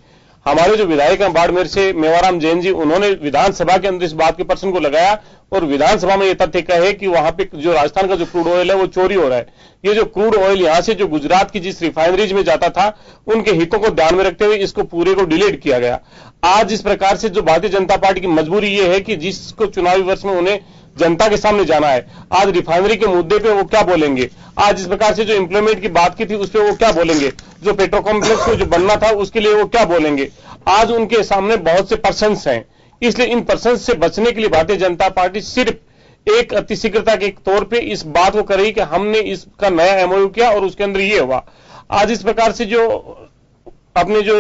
हमारे जो विधायक हैं बाड़मेर से मेवाराम जैन जी, उन्होंने विधानसभा के अंदर इस बात के प्रश्न को लगाया और विधानसभा में यह तथ्य कहे कि वहां पे जो राजस्थान का जो क्रूड ऑयल है वो चोरी हो रहा है। ये जो क्रूड ऑयल यहां से जो गुजरात की जिस रिफाइनरीज में जाता था उनके हितों को ध्यान में रखते हुए इसको पूरे को डिलीट किया गया। आज इस प्रकार से जो भारतीय जनता पार्टी की मजबूरी ये है कि जिसको चुनावी वर्ष में उन्हें जनता के सामने जाना है, आज रिफाइनरी के मुद्दे पे वो क्या बोलेंगे, आज इस प्रकार से जो इंप्लीमेंट की बात की थी उस पर वो क्या बोलेंगे, जो पेट्रो कॉम्प्लेक्स को जो बनना था उसके लिए वो क्या बोलेंगे। आज उनके सामने बहुत से पर्सन्स हैं, इसलिए इन पर्सन्स से बचने के लिए भारतीय जनता पार्टी सिर्फ एक अतिशीघ्रता के तौर पे इस बात को कर रही कि हमने इसका नया एमओयू किया और उसके अंदर ये हुआ। आज इस प्रकार से जो अपने जो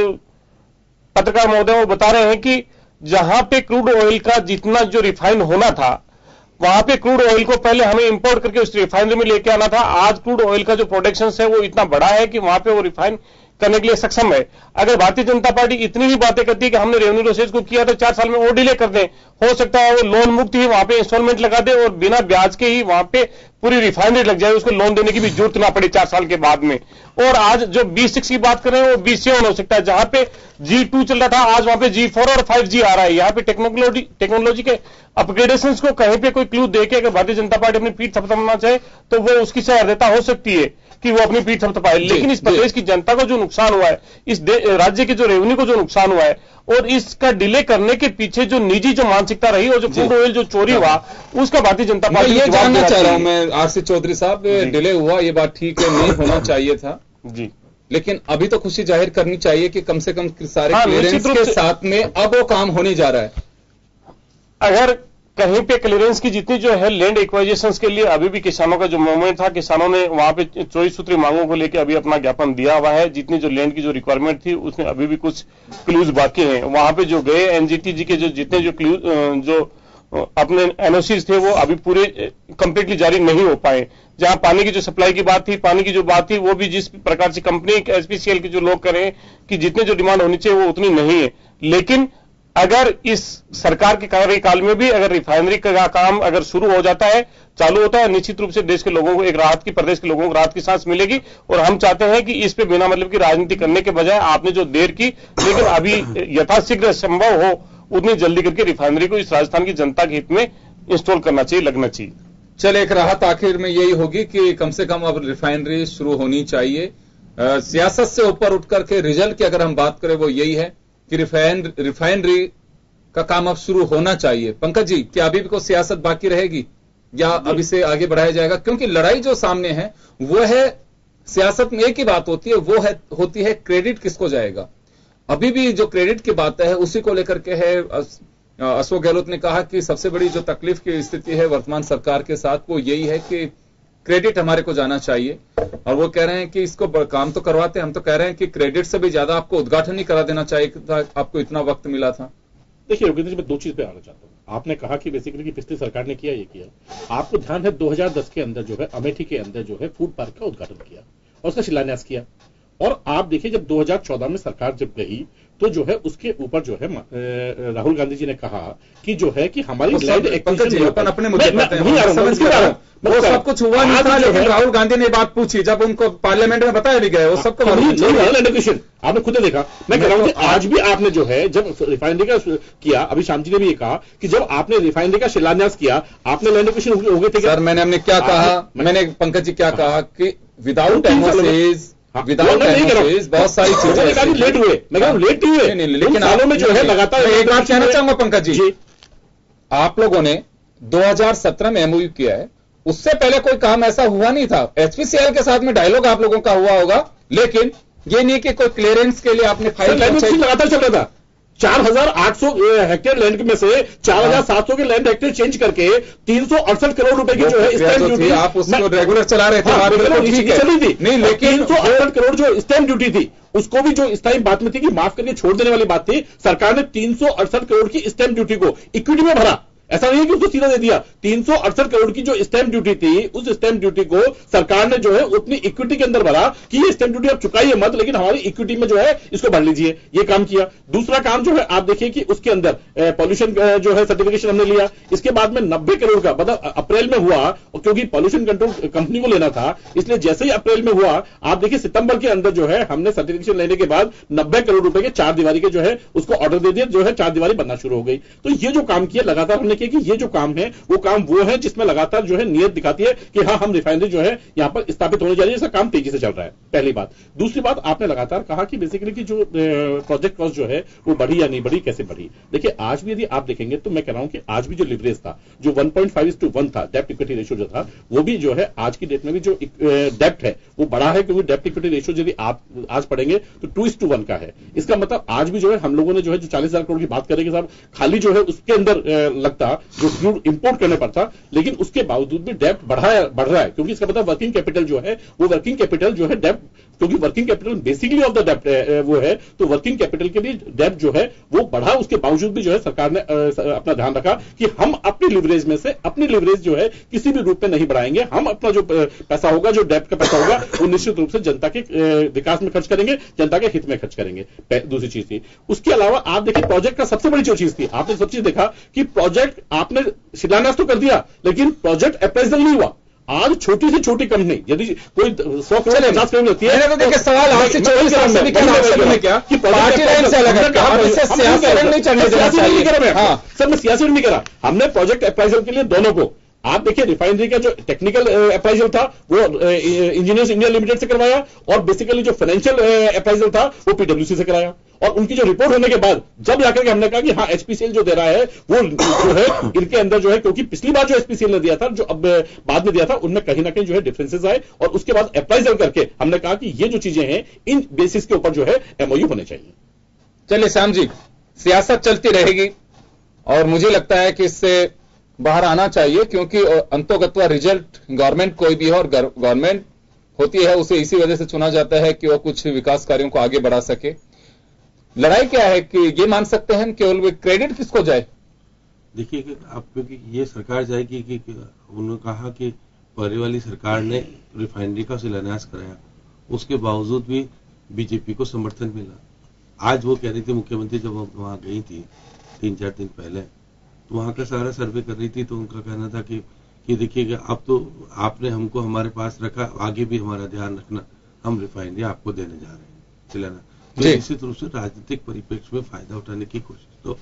पत्रकार महोदय वो बता रहे हैं कि जहां पे क्रूड ऑयल का जितना जो रिफाइन होना था वहां पे क्रूड ऑयल को पहले हमें इंपोर्ट करके उस रिफाइनरी में लेके आना था। आज क्रूड ऑयल का जो प्रोडक्शन है वो इतना बड़ा है कि वहां पे वो रिफाइन करने के लिए सक्षम है। अगर भारतीय जनता पार्टी इतनी ही बातें करती है कि हमने रेवेन्यू लॉसेज को किया तो 4 साल में और डिले कर दें, हो सकता है वो लोन मुक्त ही वहां पे इंस्टॉलमेंट लगा दे और बिना ब्याज के ही वहां पे पूरी रिफाइनरी लग जाए, उसको लोन देने की भी जरूरत ना पड़े 4 साल के बाद में। और आज जो B6 की बात कर रहे हैं वो B7 हो सकता है, जहां पे G2 चल रहा था आज वहां पे G4 और 5G आ रहा है। यहाँ पे टेक्नोलॉजी के अपग्रेडेशन को कहीं पे कोई क्लू देके अगर भारतीय जनता पार्टी अपनी पीठ थपथपाना चाहे तो वो उसकी सहृदयता हो सकती है कि वो अपनी पीठ थपथपाए, लेकिन इस प्रदेश की जनता को जो नुकसान हुआ है, इस राज्य के जो रेवेन्यू को जो नुकसान हुआ है और इसका डिले करने के पीछे जो निजी जो मानसिकता रही और जो क्रूड ऑयल जो चोरी हुआ उसका भारतीय जनता पार्टी ये जानना चाह रहा हूं मैं आरसी चौधरी साहब, डिले हुआ ये बात ठीक है, नहीं होना चाहिए था जी, लेकिन अभी तो खुशी जाहिर करनी चाहिए कि कम से कम सारे क्लियरेंस के साथ में अब वो काम होने जा रहा है। अगर कहीं पे क्लियरेंस की जितनी जो है लैंड एक्वाइजेशन के लिए अभी भी किसानों का जो मूवमेंट था, किसानों ने वहां पे 24 सूत्री मांगों को लेकर अभी अपना ज्ञापन दिया हुआ है। जितनी जो लैंड की जो रिक्वायरमेंट थी उसमें अभी भी कुछ क्लूज बाकी हैं। वहां पे जो गए एनजीटी जी के जो जितने जो क्लूज जो अपने एनओसीज थे वो अभी पूरे कंप्लीटली जारी नहीं हो पाए। जहां पानी की जो सप्लाई की बात थी, पानी की जो बात थी वो भी जिस प्रकार से कंपनी एचपीसीएल के जो लोग करें कि जितने जो डिमांड होनी चाहिए वो उतनी नहीं है। लेकिन अगर इस सरकार के कार्यकाल में भी अगर रिफाइनरी का काम अगर शुरू हो जाता है, चालू होता है, निश्चित रूप से देश के लोगों को एक राहत की, प्रदेश के लोगों को राहत की सांस मिलेगी। और हम चाहते हैं कि इस पे बिना मतलब की राजनीति करने के बजाय आपने जो देर की, लेकिन अभी यथाशीघ्र संभव हो उतनी जल्दी करके रिफाइनरी को इस राजस्थान की जनता के हित में इंस्टॉल करना चाहिए, लगना चाहिए। चले, एक राहत आखिर में यही होगी कि कम से कम अब रिफाइनरी शुरू होनी चाहिए। सियासत से ऊपर उठ करके रिजल्ट की अगर हम बात करें वो यही है कि रिफाइनरी का काम अब शुरू होना चाहिए। पंकज जी, क्या अभी भी कोई सियासत बाकी रहेगी या अभी से आगे बढ़ाया जाएगा? क्योंकि लड़ाई जो सामने है वो है, सियासत में एक ही बात होती है, वो है होती है क्रेडिट किसको जाएगा। अभी भी जो क्रेडिट की बात है उसी को लेकर के है। अशोक गहलोत ने कहा कि सबसे बड़ी जो तकलीफ की स्थिति है वर्तमान सरकार के साथ वो यही है कि क्रेडिट हमारे को जाना चाहिए। और वो कह रहे हैं कि इसको काम तो करवाते, हम तो कह रहे हैं कि क्रेडिट से भी ज्यादा आपको उद्घाटन ही करा देना चाहिए था, आपको इतना वक्त मिला था। देखिए योगेंद्र जी, मैं 2 चीज पे आना चाहता हूं। आपने कहा कि बेसिकली कि पिछली सरकार ने किया, ये किया। आपको ध्यान है 2010 के अंदर जो है अमेठी के अंदर जो है फूड पार्क का उद्घाटन किया और उसका शिलान्यास किया। और आप देखिए जब 2014 में सरकार जब गई तो जो है उसके ऊपर जो है राहुल गांधी जी ने कहा कि जो है कि हमारी लैंड एक्विजिशन अपने मुद्दे वो सब कुछ हुआ नहीं था, लेकिन राहुल गांधी ने बात पूछी जब उनको पार्लियामेंट में बताया भी गया, वो सबको लैंड एक्विजिशन आपने खुद देखा। मैं कह रहा हूं कि आज भी आपने जो है जब रिफाइनरी का किया, अभी श्याम जी ने भी ये कहा कि जब आपने रिफाइनरी का शिलान्यास किया आपने लैंड एक्विजिशन हो गए थे। सर मैंने क्या कहा, मैंने पंकज जी क्या कहा कि विदाउट एमओसीज बहुत सारी चीजें लेट हुए, मैं कह लेट नहीं हुए, लेकिन सालों में जो है लगातार। एक बात कहना चाहूंगा पंकज जी, आप लोगों ने 2017 में एमओयू किया है, उससे पहले कोई काम ऐसा हुआ नहीं था। एचपीसीएल के साथ में डायलॉग आप लोगों का हुआ होगा, लेकिन ये नहीं कि कोई क्लियरेंस के लिए आपने फाइल लगातार चल रहा था। 4,800 हेक्टेयर लैंड में से 4,700 के लैंड हेक्टेयर चेंज करके 368 करोड़ रुपए की जो है स्टैंप ड्यूटी, आप उसको रेगुलर चला रहे थे, चली थी नहीं, लेकिन 368 करोड़ जो स्टैंप ड्यूटी थी उसको भी जो इस टाइम बात में थी कि माफ करके छोड़ देने वाली बात थी। सरकार ने 368 करोड़ की स्टैंप ड्यूटी को इक्विटी में भरा, ऐसा नहीं है कि उसको सीधा दे दिया। 368 करोड़ की जो स्टैंप ड्यूटी थी, उस स्टैंप ड्यूटी को सरकार ने जो है अपनी इक्विटी के अंदर भरा कि ये स्टैंप ड्यूटी आप चुकाइए मत, लेकिन हमारी इक्विटी में जो है इसको भर लीजिए। ये काम किया। दूसरा काम जो है आप देखिए कि उसके अंदर पॉल्यूशन जो है सर्टिफिकेशन हमने लिया। इसके बाद में 90 करोड़ का मतलब अप्रैल में हुआ, और क्योंकि पॉल्यूशन कंट्रोल कंपनी को लेना था, इसलिए जैसे ही अप्रैल में हुआ, आप देखिए सितंबर के अंदर जो है हमने सर्टिफिकेशन लेने के बाद 90 करोड़ रुपए के 4 दीवारी के जो है उसको ऑर्डर दे दिया, जो है 4 दीवारी बनना शुरू हो गई। तो ये जो काम किया लगातार हमने किया कि ये जो काम है वो है जिसमें लगातार जो है नियत दिखाती है कि हाँ, हम रिफाइनरी जो है यहां पर स्थापित होने जा रही है, इसका काम तेजी से चल रहा है। पहली बात। दूसरी बात, आपने लगातार कहा कि बेसिकली की जो प्रोजेक्ट कॉस्ट जो है वो बढ़ी या नहीं बढ़ी, कैसे बढ़ी। देखिए आज भी यदि आप देखेंगे तो मैं कह रहा हूं कि आज भी जो लिवरेज था, जो 1.5:1 था, डेप्ट इक्विटी रेशियो जो था, वो भी जो है आज की डेट में भी जो डेप्ट है वो बढ़ा है, क्योंकि डेप्ट इक्विटी रेशियो यदि आप आज पढ़ेंगे तो 2:1 का है। इसका मतलब आज भी जो है हम लोगों ने जो है जो 40,000 करोड़ की बात करेंगे साहब, खाली जो है उसके अंदर लगता जो क्रूड इंपोर्ट करने पर था, लेकिन उसके बावजूद भी डेप्ट बढ़ रहा है, क्योंकि इसका मतलब वर्किंग कैपिटल जो है वो वर्किंग कैपिटल जो है डेप्ट, क्योंकि working capital basically of the डेप्ट वो है, तो वर्किंग कैपिटल के लिए डेप्ट जो है वो बढ़ा। उसके बावजूद भी जो है सरकार ने अपना ध्यान रखा कि हम अपनी लिवरेज में से अपनी लिवरेज जो है किसी भी रूप में नहीं बढ़ाएंगे। हम अपना जो पैसा होगा, जो डेप्ट का पैसा होगा, वो निश्चित रूप से जनता के विकास में खर्च करेंगे, जनता के हित में खर्च करेंगे। दूसरी चीज थी। उसके अलावा आप देखिए प्रोजेक्ट का सबसे बड़ी जो चीज थी, आपने सब चीज देखा कि प्रोजेक्ट आपने शिलान्यास तो कर दिया, लेकिन प्रोजेक्ट अप्रेजल नहीं हुआ। आज छोटी से छोटी कंपनी यदि कोई 100 करोड़ 50 करोड़ होती है, तो देखिए सवाल आपसे 24 साल से क्या कि पार्टी लाइन से अलग है, सियासी रंग नहीं चढ़ने देना चाहिए। हाँ सर, मैं सियासी नहीं करा। हमने प्रोजेक्ट अप्राइजल के लिए दोनों को, आप देखिए रिफाइनरी का जो टेक्निकल अप्राइजल था वो इंजीनियर्स इंडिया लिमिटेड से करवाया, और बेसिकली जो फाइनेंशियल अप्राइजल था वो पीडब्ल्यूसी से कराया। और उनकी जो रिपोर्ट होने के बाद जब जाकर के हमने कहा कि हाँ एचपीसीएल जो दे रहा है वो जो है इनके अंदर जो है, क्योंकि पिछली बार जो एचपीसीएल ने दिया था, जो अब बाद में दिया था, उनमें कहीं ना कहीं जो है डिफरेंसेस आए, और उसके बाद अप्राइजल करके हमने कहा कि ये जो चीजें हैं इन बेसिस के ऊपर जो है एमओयू होने चाहिए। चलिए श्याम जी, सियासत चलती रहेगी और मुझे लगता है कि इससे बाहर आना चाहिए, क्योंकि अंतोगत्वा रिजल्ट गवर्नमेंट कोई भी हो, और गवर्नमेंट होती है उसे इसी वजह से चुना जाता है कि वो कुछ विकास कार्यों को आगे बढ़ा सके। लड़ाई क्या है कि ये मान सकते हैं केवल क्रेडिट किसको जाए? देखिए कि आप, क्योंकि ये सरकार जाएगी कि उन्होंने कहा कि पहले वाली सरकार ने रिफाइनरी का शिलान्यास कराया, उसके बावजूद भी बीजेपी को समर्थन मिला। आज वो कह रही थी मुख्यमंत्री जब वहां गई थी 3-4 दिन पहले, तो वहां का सारा सर्वे कर रही थी, तो उनका कहना था कि देखिएगा अब तो आपने हमको हमारे पास रखा, आगे भी हमारा ध्यान रखना, हम रिफाइनरी आपको देने जा रहे हैं शिलान्यास। तो निश्चित रूप से राजनीतिक परिप्रेक्ष्य में फायदा उठाने की कोशिश तो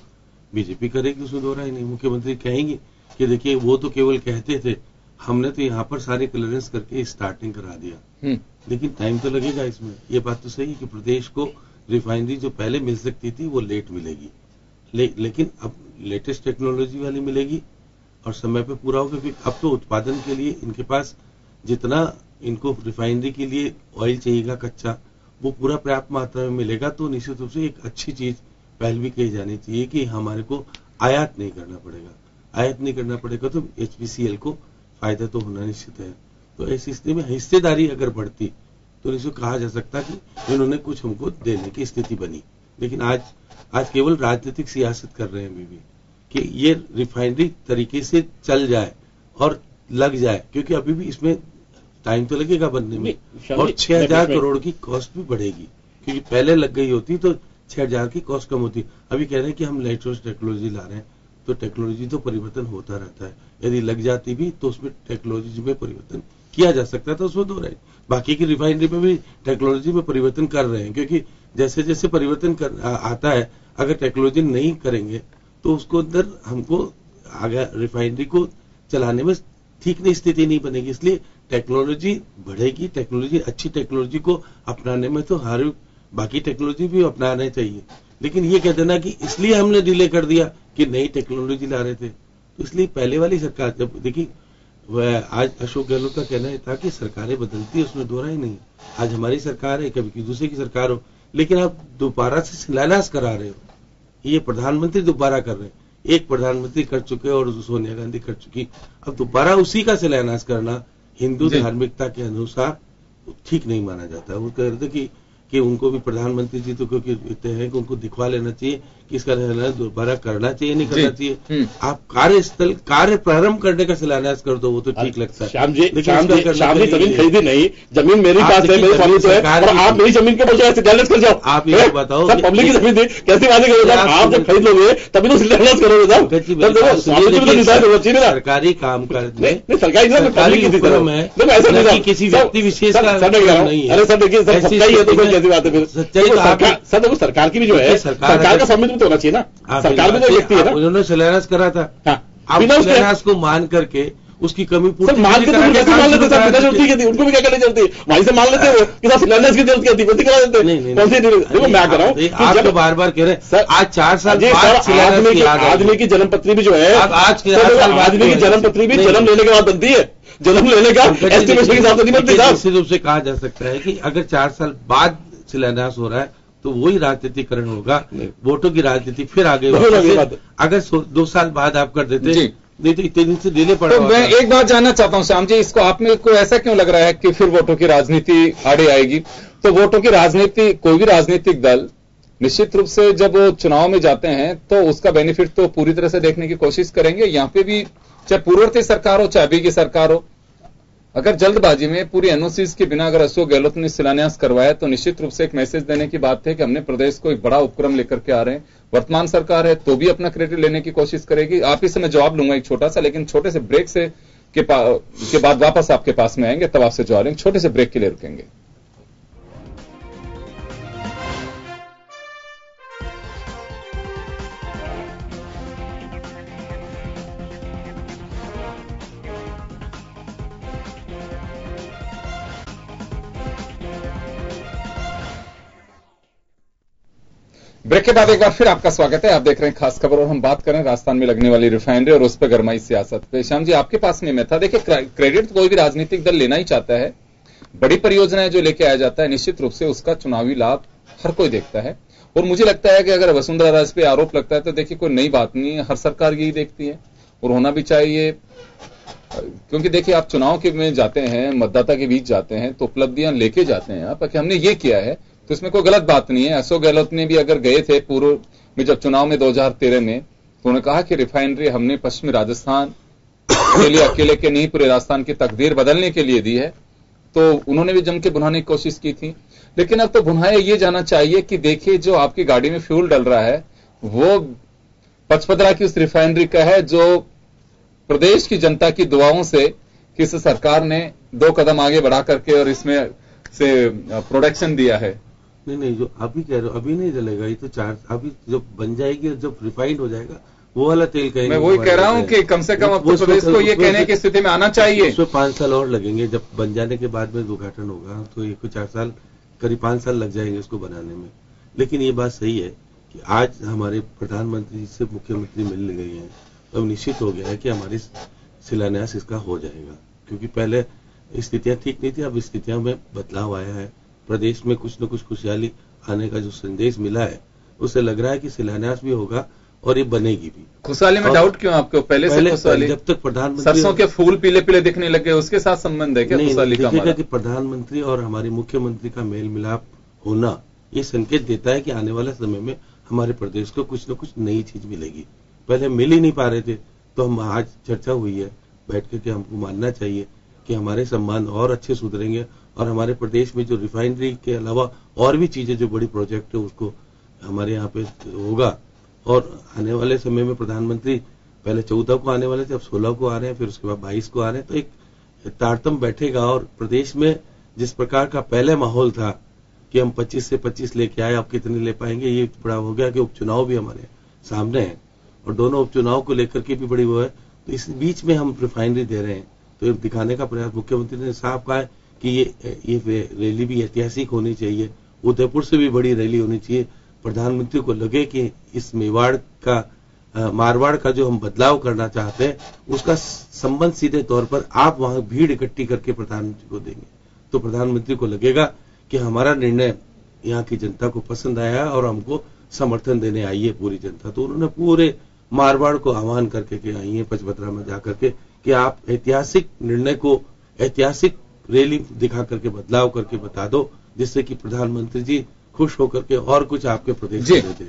बीजेपी करेगी, उसमें दो राय नहीं। मुख्यमंत्री कहेंगे कि देखिए वो तो केवल कहते थे, हमने तो यहाँ पर सारे क्लियरेंस करके स्टार्टिंग करा दिया, लेकिन टाइम तो लगेगा इसमें। ये बात तो सही है कि प्रदेश को रिफाइनरी जो पहले मिल सकती थी वो लेट मिलेगी, लेकिन अब लेटेस्ट टेक्नोलॉजी वाली मिलेगी और समय पे पूरा होगा, क्योंकि अब तो उत्पादन के लिए इनके पास जितना इनको रिफाइनरी के लिए ऑयल चाहिएगा कच्चा, वो पूरा पर्याप्त मात्रा में मिलेगा। तो निश्चित रूप से एक अच्छी चीज पहल भी कही जानी चाहिए कि हमारे को आयात नहीं करना पड़ेगा। आयात नहीं करना पड़ेगा तो एचपीसीएल को फायदा तो होना निश्चित है। तो ऐसी स्थिति में हिस्सेदारी अगर बढ़ती तो निश्चित कहा जा सकता कि इन्होंने कुछ हमको देने की स्थिति बनी। लेकिन आज केवल राजनीतिक सियासत कर रहे हैं अभी भी कि ये रिफाइनरी तरीके से चल जाए और लग जाए, क्योंकि अभी भी इसमें टाइम तो लगेगा बनने में, और 6,000 करोड़ की कॉस्ट भी बढ़ेगी, क्योंकि पहले लग गई होती तो 6,000 की कॉस्ट कम होती। अभी कह रहे हैं कि हम लेटेस्ट टेक्नोलॉजी ला रहे हैं, तो टेक्नोलॉजी तो परिवर्तन होता रहता है। यदि लग जाती भी तो उसमें टेक्नोलॉजी में परिवर्तन किया जा सकता था, उसमें दो राय। बाकी की रिफाइनरी में भी टेक्नोलॉजी में परिवर्तन कर रहे हैं, क्योंकि जैसे जैसे परिवर्तन आता है, अगर टेक्नोलॉजी नहीं करेंगे तो उसको अंदर हमको आगे रिफाइनरी को चलाने में ठीक नहीं स्थिति नहीं बनेगी। इसलिए टेक्नोलॉजी बढ़ेगी, टेक्नोलॉजी अच्छी टेक्नोलॉजी को अपनाने में तो हर बाकी टेक्नोलॉजी भी अपनाना चाहिए। लेकिन ये कह देना कि इसलिए हमने डिले कर दिया कि नई टेक्नोलॉजी ला रहे थे, तो इसलिए पहले वाली सरकार जब देखिए, आज अशोक गहलोत का कहना था कि सरकारें बदलती है, उसमें दो राय नहीं। आज हमारी सरकार है, कभी दूसरे की सरकार हो, लेकिन आप दोबारा से शिलान्यास करा रहे हो। ये प्रधानमंत्री दोबारा कर रहे हैं, एक प्रधानमंत्री कर चुके और सोनिया गांधी कर चुकी, अब दोबारा उसी का शिलान्यास करना हिंदू धार्मिकता के अनुसार ठीक नहीं माना जाता है। वो कह रहे थे कि कि उनको भी प्रधानमंत्री जी तो क्योंकि कहते हैं कि उनको दिखवा लेना चाहिए कि इसका दोबारा करना चाहिए नहीं करना चाहिए। आप कार्यस्थल कार्य प्रारंभ करने का शिलान्यास कर दो, वो तो ठीक लगता है। श्याम जी जमीन खरीदी नहीं, जमीन मेरी पास है, मेरी स्वामित्व है, और आप मेरी जमीन के बजाय शिलान्यास कर जाओ। आप ये बताओ पब्लिक की जमीन थी, कैसी बातें करोगे आप? जब खरीद लोगे तभी तो शिलान्यास करोगे साहब। सरकारी काम करने सरकारी किसी व्यक्ति विशेष का नहीं है। अरे सर देखिए सच्चाई है तो कैसी बात है फिर? सच्चाई सर देखो सरकार की भी जो है सरकार का स्वामित्व तो होना चाहिए ना, सरकार भी तो व्यक्ति है ना। उन्होंने शिलान्यास करा था, आप शिलान्यास को मान करके उसकी कमी पूरी मान के कैसे मान लेते सर? बिना जरूरत की उनको भी क्या करनी जरूरत है? वहीं से मान लेते हो कि साहब शिलान्यास की जरूरत क्या थी, करा देते। नहीं देखो मैं कह रहा हूँ आप तो बार बार कह रहे हैं आज 4 साल बाद आदमी की जन्मपत्री भी जो है, आज के आदमी की जन्मपत्री भी जन्म लेने के बाद बनती है, जन्म लेने का एस्टिमेशन के हिसाब से नहीं बनती साहब। निश्चित रूप से कहा जा सकता है कि अगर 4 साल बाद शिलान्यास हो रहा है तो वही राजनीतिकरण होगा, वोटों की राजनीति फिर आगे। अगर 2 साल बाद आप कर देते नहीं तो इतने दिन से डिले पड़ा। तो मैं एक बात जानना चाहता हूं श्याम जी, इसको आप में को ऐसा क्यों लग रहा है कि फिर वोटों की राजनीति आड़े आएगी? तो वोटों की राजनीति, कोई भी राजनीतिक दल निश्चित रूप से जब वो चुनाव में जाते हैं तो उसका बेनिफिट तो पूरी तरह से देखने की कोशिश करेंगे। यहां पे भी चाहे पूर्ववर्ती सरकार हो चाहे अभी की सरकार हो, अगर जल्दबाजी में पूरी एनओसीज के बिना अगर अशोक गहलोत ने शिलान्यास करवाया तो निश्चित रूप से एक मैसेज देने की बात है कि हमने प्रदेश को एक बड़ा उपक्रम लेकर के आ रहे हैं। वर्तमान सरकार है तो भी अपना क्रेडिट लेने की कोशिश करेगी। आप इससे मैं जवाब लूंगा एक छोटा सा, लेकिन छोटे से ब्रेक से के बाद वापस आपके पास में आएंगे, तब आपसे जवाब लेंगे। छोटे से ब्रेक के लिए रुकेंगे। ब्रेक के बाद एक बार फिर आपका स्वागत है। आप देख रहे हैं खास खबर और हम बात करें राजस्थान में लगने वाली रिफाइनरी और उस पर गरमाई सियासत पे। श्याम जी आपके पास में मैं था, देखिए क्रेडिट तो कोई भी राजनीतिक दल लेना ही चाहता है। बड़ी परियोजनाएं जो लेके आया जाता है निश्चित रूप से उसका चुनावी लाभ हर कोई देखता है। और मुझे लगता है कि अगर वसुंधरा राजे पे आरोप लगता है तो देखिए कोई नई बात नहीं है, हर सरकार यही देखती है और होना भी चाहिए। क्योंकि देखिए आप चुनाव के में जाते हैं, मतदाता के बीच जाते हैं तो उपलब्धियां लेके जाते हैं आप कि हमने ये किया है, तो इसमें कोई गलत बात नहीं है। अशोक गहलोत ने भी अगर गए थे पूर्व में जब चुनाव में 2013 में, तो उन्होंने कहा कि रिफाइनरी हमने पश्चिमी राजस्थान के लिए अकेले के नहीं पूरे राजस्थान की तकदीर बदलने के लिए दी है, तो उन्होंने भी जम के भुनाने की कोशिश की थी। लेकिन अब तो भुनाया ये जाना चाहिए कि देखिए जो आपकी गाड़ी में फ्यूल डल रहा है वो पचपदरा की उस रिफाइनरी का है जो प्रदेश की जनता की दुआओं से किस सरकार ने 2 कदम आगे बढ़ा करके और इसमें से प्रोडक्शन दिया है। नहीं जो अभी कह रहे हो अभी नहीं जलेगा, ये तो 4 अभी जब बन जाएगी जब रिफाइंड हो जाएगा वो वाला तेल कहेंगे। मैं वही कह रहा हूं कि कम से कम अब प्रदेश को ये कहने की स्थिति में आना चाहिए। उसमें 5 साल और लगेंगे, जब बन जाने के बाद में उद्घाटन होगा तो ये कुछ 4 साल करीब 5 साल लग जाएंगे इसको बनाने में। लेकिन ये बात सही है कि आज हमारे प्रधानमंत्री से मुख्यमंत्री मिल गई है, अब निश्चित हो गया है कि हमारी शिलान्यास इसका हो जाएगा। क्योंकि पहले स्थितियां ठीक नहीं थी, अब स्थितियों में बदलाव आया है। प्रदेश में कुछ न कुछ खुशहाली आने का जो संदेश मिला है उससे लग रहा है कि शिलान्यास भी होगा और ये बनेगी भी। खुशहाली में डाउट क्यों आपको? पहले से खुशहाली, जब तक प्रधानमंत्री सरसों के फूल पीले पीले दिखने लगे उसके साथ संबंध है क्या खुशहाली का? देखिएगा कि प्रधानमंत्री और हमारे मुख्यमंत्री का मेल मिलाप होना ये संकेत देता है कि आने वाले समय में हमारे प्रदेश को कुछ न कुछ नई चीज मिलेगी। पहले मिल ही नहीं पा रहे थे, तो हम आज चर्चा हुई है बैठ के हमको मानना चाहिए कि हमारे संबंध और अच्छे सुधरेंगे और हमारे प्रदेश में जो रिफाइनरी के अलावा और भी चीजें जो बड़ी प्रोजेक्ट है उसको हमारे यहाँ पे होगा। और आने वाले समय में प्रधानमंत्री पहले 14 को आने वाले थे, अब 16 को आ रहे हैं, फिर उसके बाद 22 को आ रहे हैं। तो एक तारतम्य बैठेगा और प्रदेश में जिस प्रकार का पहले माहौल था कि हम 25 से 25 लेके आए, अब कितने ले पाएंगे, ये बड़ा हो गया कि उपचुनाव भी हमारे सामने है और दोनों उपचुनाव को लेकर के भी बड़ी वो है। तो इस बीच में हम रिफाइनरी दे रहे हैं, तो ये दिखाने का प्रयास मुख्यमंत्री ने साफ कहा है कि ये रैली भी ऐतिहासिक होनी चाहिए, उदयपुर से भी बड़ी रैली होनी चाहिए। प्रधानमंत्री को लगे कि इस मेवाड़ का मारवाड़ का जो हम बदलाव करना चाहते हैं उसका संबंध सीधे तौर पर आप वहां भीड़ इकट्ठी करके प्रधानमंत्री को देंगे, तो प्रधानमंत्री को लगेगा कि हमारा निर्णय यहाँ की जनता को पसंद आया और हमको समर्थन देने आई है पूरी जनता। तो उन्होंने पूरे मारवाड़ को आह्वान करके आई है पचपदरा में जाकर के कि आप ऐतिहासिक निर्णय को ऐतिहासिक रैली दिखा करके बदलाव करके बता दो जिससे कि प्रधानमंत्री जी खुश होकर के और कुछ आपके प्रदेश जी। में देते।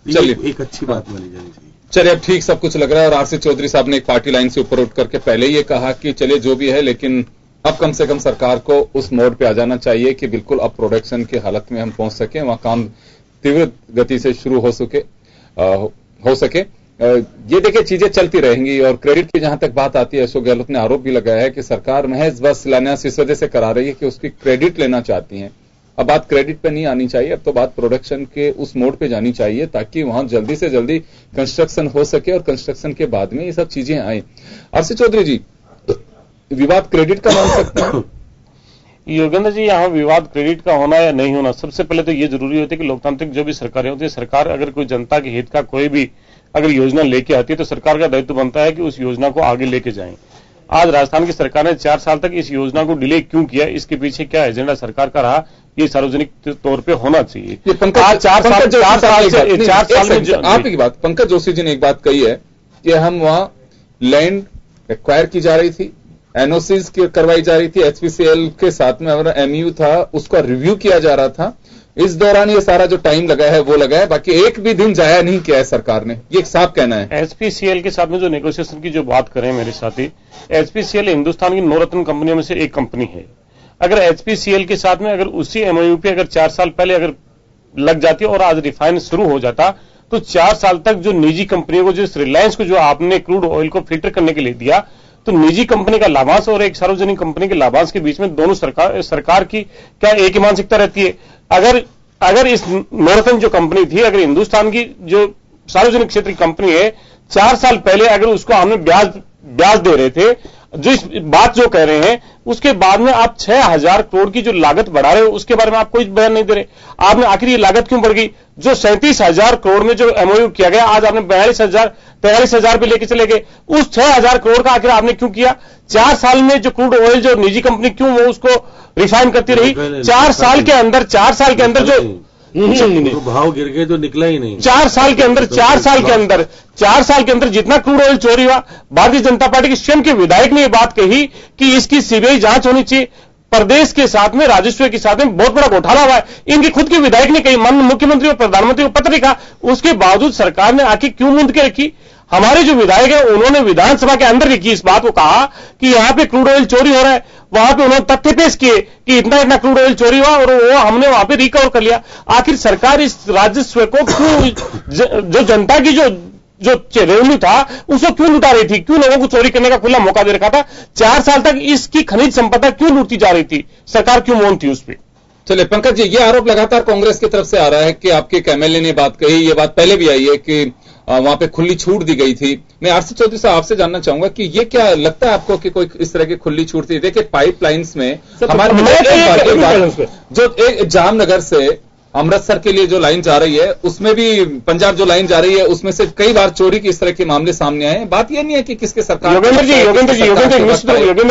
चलिए। ये एक अच्छी बात मानी जानी चाहिए। चलिए, अब ठीक सब कुछ लग रहा है। और आरसी चौधरी साहब ने एक पार्टी लाइन से ऊपर उठ करके पहले ये कहा कि चलिए जो भी है, लेकिन अब कम से कम सरकार को उस मोड पे आ जाना चाहिए कि बिल्कुल अब प्रोडक्शन की हालत में हम पहुंच सके, वहां काम तीव्र गति से शुरू हो सके। ये देखिए चीजें चलती रहेंगी। और क्रेडिट की जहां तक बात आती है, अशोक गहलोत ने आरोप भी लगाया है कि सरकार महज बस शिलान्यास इस वजह से करा रही है कि उसकी क्रेडिट लेना चाहती है। अब बात क्रेडिट पे नहीं आनी चाहिए, अब तो बात प्रोडक्शन के उस मोड पे जानी चाहिए ताकि वहां जल्दी से जल्दी कंस्ट्रक्शन हो सके और कंस्ट्रक्शन के बाद में ये सब चीजें आए। आरसी चौधरी जी, विवाद क्रेडिट का मान सकते हैं? योगेंद्र जी, यहाँ विवाद क्रेडिट का होना या नहीं होना, सबसे पहले तो ये जरूरी होती है कि लोकतांत्रिक जो भी सरकारें होती है, सरकार अगर कोई जनता के हित का कोई भी अगर योजना लेके आती है तो सरकार का दायित्व बनता है कि उस योजना को आगे लेके जाएं। आज राजस्थान की सरकार ने 4 साल तक इस योजना को डिले क्यों किया, इसके पीछे क्या एजेंडा सरकार का रहा, ये सार्वजनिक तौर पे होना चाहिए। आज 4 साल में आपकी बात, पंकज जोशी जी ने एक बात कही है कि हम वहां लैंड एक्वायर की जा रही थी, एनओसीज करवाई जा रही थी, एचपीसीएल के साथ में हमारा एमयू था, उसका रिव्यू किया जा रहा था। इस दौरान ये सारा जो टाइम लगा है वो लगा है, बाकी एक भी दिन जाया नहीं किया है सरकार ने, ये एक साफ कहना है। एचपीसीएल के साथ में जो नेगोशिएशन की जो बात करें मेरे साथी, एचपीसीएल हिंदुस्तान की नवरत्न कंपनियों में से एक कंपनी है। अगर एचपीसीएल के साथ में अगर उसी एमओयू पे अगर 4 साल पहले अगर लग जाती और आज रिफाइन शुरू हो जाता तो 4 साल तक जो निजी कंपनियों को, जिस रिलायंस को जो आपने क्रूड ऑयल को फिल्टर करने के लिए दिया, तो निजी कंपनी का लाभांश और एक सार्वजनिक कंपनी के लाभांश के बीच में दोनों सरकार की क्या एक ही मानसिकता रहती है? अगर इस नवरत्न जो कंपनी थी, अगर हिंदुस्तान की जो सार्वजनिक क्षेत्र की कंपनी है, 4 साल पहले अगर उसको हमने ब्याज दे रहे थे, जो इस बात जो कह रहे हैं, उसके बाद में आप 6000 करोड़ की जो लागत बढ़ा रहे हो उसके बारे में आप कोई बयान नहीं दे रहे। आपने आखिर ये लागत क्यों बढ़ गई? जो 37,000 करोड़ में जो एमओयू किया गया, आज आपने 43,000 पे लेके चले गए। उस 6,000 करोड़ का आखिर आपने क्यों किया? 4 साल में जो क्रूड ऑयल जो निजी कंपनी क्यों वो उसको रिफाइन करती रही? 4 साल के अंदर जो भाव गिर गए तो निकला ही नहीं। 4 साल के अंदर जितना क्रूड ऑयल चोरी हुआ, भारतीय जनता पार्टी के स्वयं के विधायक ने यह बात कही कि इसकी सीबीआई जांच होनी चाहिए। प्रदेश के साथ में, राजस्व के साथ में बहुत बड़ा घोटाला हुआ है। इनके खुद के विधायक ने कही, माननीय मुख्यमंत्री और प्रधानमंत्री को पत्र लिखा, उसके बावजूद सरकार ने आखिर क्यों मूंद के रखी? हमारे जो विधायक है उन्होंने विधानसभा के अंदर लिखी इस बात को, कहा कि यहां पे क्रूड ऑयल चोरी हो रहा है। वहां पे उन्होंने तथ्य पेश किए कि इतना क्रूड ऑयल चोरी हुआ और वो हमने वहां पे रिकवर कर लिया। आखिर सरकार इस राजस्व को क्यों, जो जनता की जो रेवेन्यू था उसको क्यों लुटा रही थी? क्यों लोगों को चोरी करने का खुला मौका दे रखा था? 4 साल तक इसकी खनिज संपदा क्यों लूटती जा रही थी? सरकार क्यों मौन थी उस पर? चलिए पंकज जी, ये आरोप लगातार कांग्रेस की तरफ से आ रहा है कि आपके एक एमएलए ने बात कही, ये बात पहले भी आई है कि वहां पे खुली छूट दी गई थी। मैं आरसी चौधरी साहब आपसे जानना चाहूंगा कि ये क्या लगता है आपको कि कोई इस तरह की खुली छूट थी? देखिए पाइपलाइंस में हमारे जो एक जामनगर से अमृतसर के लिए जो लाइन जा रही है, उसमें भी पंजाब जो लाइन जा रही है, उसमें से कई बार चोरी की इस तरह के मामले सामने आए हैं। बात यह नहीं है कि किसके सरकार, योगेंद्र